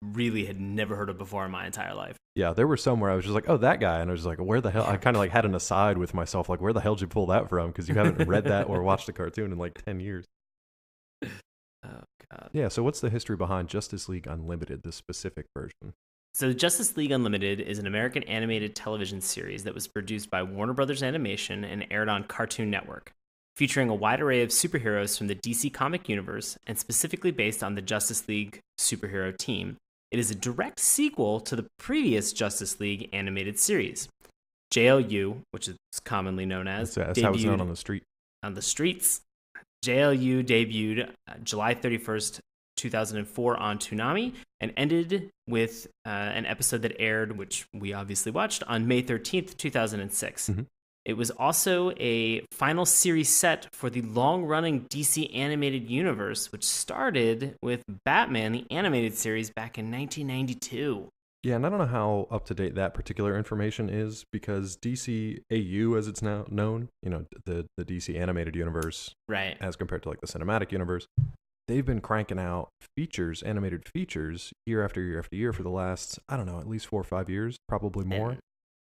S2: really had never heard of before in my entire life.
S1: Yeah, there were some where I was just like, oh, that guy. And I was like, where the hell? I kind of like had an aside with myself, like, where the hell did you pull that from? Because you haven't read that or watched a cartoon in like 10 years.
S2: Oh, God.
S1: Yeah, so what's the history behind Justice League Unlimited, the specific version?
S2: So Justice League Unlimited is an American animated television series that was produced by Warner Brothers Animation and aired on Cartoon Network, featuring a wide array of superheroes from the DC comic universe and specifically based on the Justice League superhero team. It is a direct sequel to the previous Justice League animated series. JLU, which is commonly known as,
S1: that's how it's known on the street.
S2: On the streets. JLU debuted July 31st, 2004 on Toonami and ended with an episode that aired, which we obviously watched, on May 13th, 2006. Mm-hmm. It was also a final series set for the long-running DC animated universe, which started with Batman, the animated series, back in 1992.
S1: Yeah, and I don't know how up-to-date that particular information is, because DC AU, as it's now known, the DC animated universe,
S2: right,
S1: as compared to like the cinematic universe, they've been cranking out animated features, year after year after year for the last, I don't know, at least 4 or 5 years, probably more.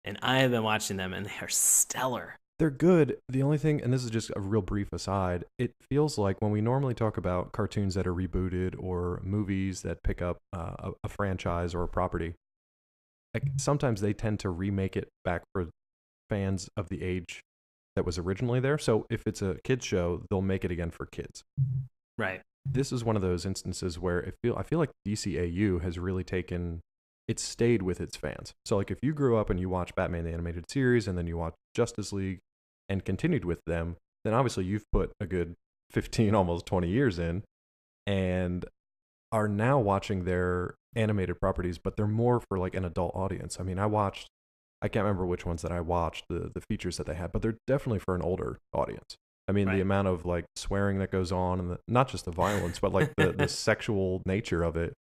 S2: And I have been watching them, and they are stellar.
S1: They're good. The only thing, and this is just a real brief aside, it feels like when we normally talk about cartoons that are rebooted or movies that pick up a franchise or a property, like sometimes they tend to remake it back for fans of the age that was originally there. So if it's a kids show, they'll make it again for kids.
S2: Right.
S1: This is one of those instances where I feel like DCAU has really it's stayed with its fans. So like if you grew up and you watched Batman the Animated Series and then you watched Justice League and continued with them, then obviously you've put a good 15, almost 20 years in and are now watching their animated properties, but they're more for like an adult audience. I mean, I can't remember which ones that I watched, the features that they had, but they're definitely for an older audience. I mean, the amount of like swearing that goes on and not just the violence, but like the sexual nature of it,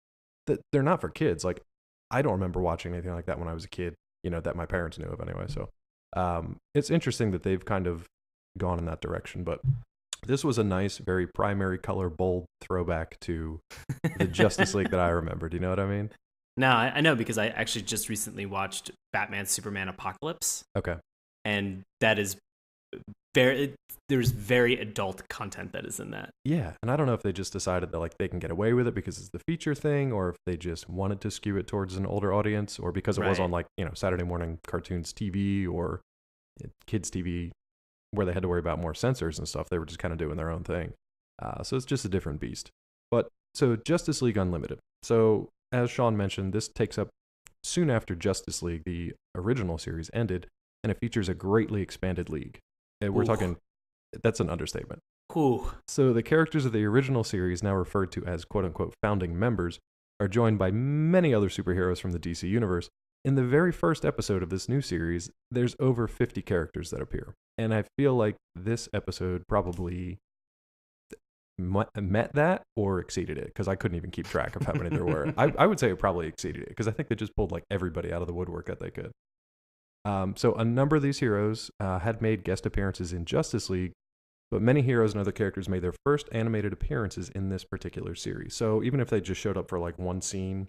S1: that they're not for kids. Like I don't remember watching anything like that when I was a kid, that my parents knew of anyway. So it's interesting that they've kind of gone in that direction, but this was a nice, very primary color, bold throwback to the Justice League that I remember. Do you know what I mean?
S2: No, I know because I actually just recently watched Batman Superman Apocalypse.
S1: Okay.
S2: And that is there's very adult content that is in that.
S1: Yeah, and I don't know if they just decided that like they can get away with it because it's the feature thing, or if they just wanted to skew it towards an older audience, or because it was on like Saturday morning cartoons TV or kids TV, where they had to worry about more censors and stuff. They were just kind of doing their own thing. So it's just a different beast. But so Justice League Unlimited. So as Sean mentioned, this takes up soon after Justice League, the original series, ended, and it features a greatly expanded league. And we're talking, that's an understatement.
S2: Ooh.
S1: So the characters of the original series, now referred to as quote-unquote founding members, are joined by many other superheroes from the DC universe. In the very first episode of this new series, there's over 50 characters that appear. And I feel like this episode probably met that or exceeded it, because I couldn't even keep track of how many there were. I would say it probably exceeded it, because I think they just pulled like everybody out of the woodwork that they could. So a number of these heroes had made guest appearances in Justice League, but many heroes and other characters made their first animated appearances in this particular series. So even if they just showed up for like one scene,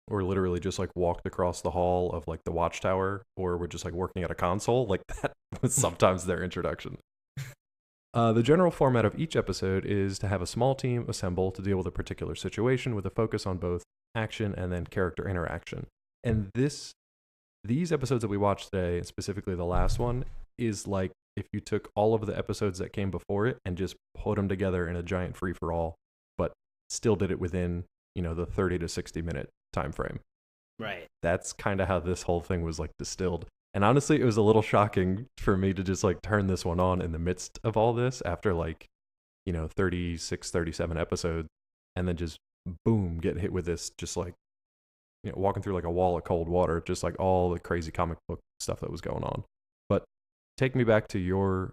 S1: or literally just like walked across the hall of like the Watchtower, or were just like working at a console, like that was sometimes their introduction. The general format of each episode is to have a small team assemble to deal with a particular situation with a focus on both action and then character interaction. And these episodes that we watched today, and specifically the last one, is like if you took all of the episodes that came before it and just put them together in a giant free-for-all, but still did it within, the 30 to 60 minute time frame.
S2: Right. That's
S1: kind of how this whole thing was like distilled. And honestly, it was a little shocking for me to just like turn this one on in the midst of all this after like, 36, 37 episodes, and then just boom, get hit with this, just like, walking through like a wall of cold water, just like all the crazy comic book stuff that was going on. But take me back to your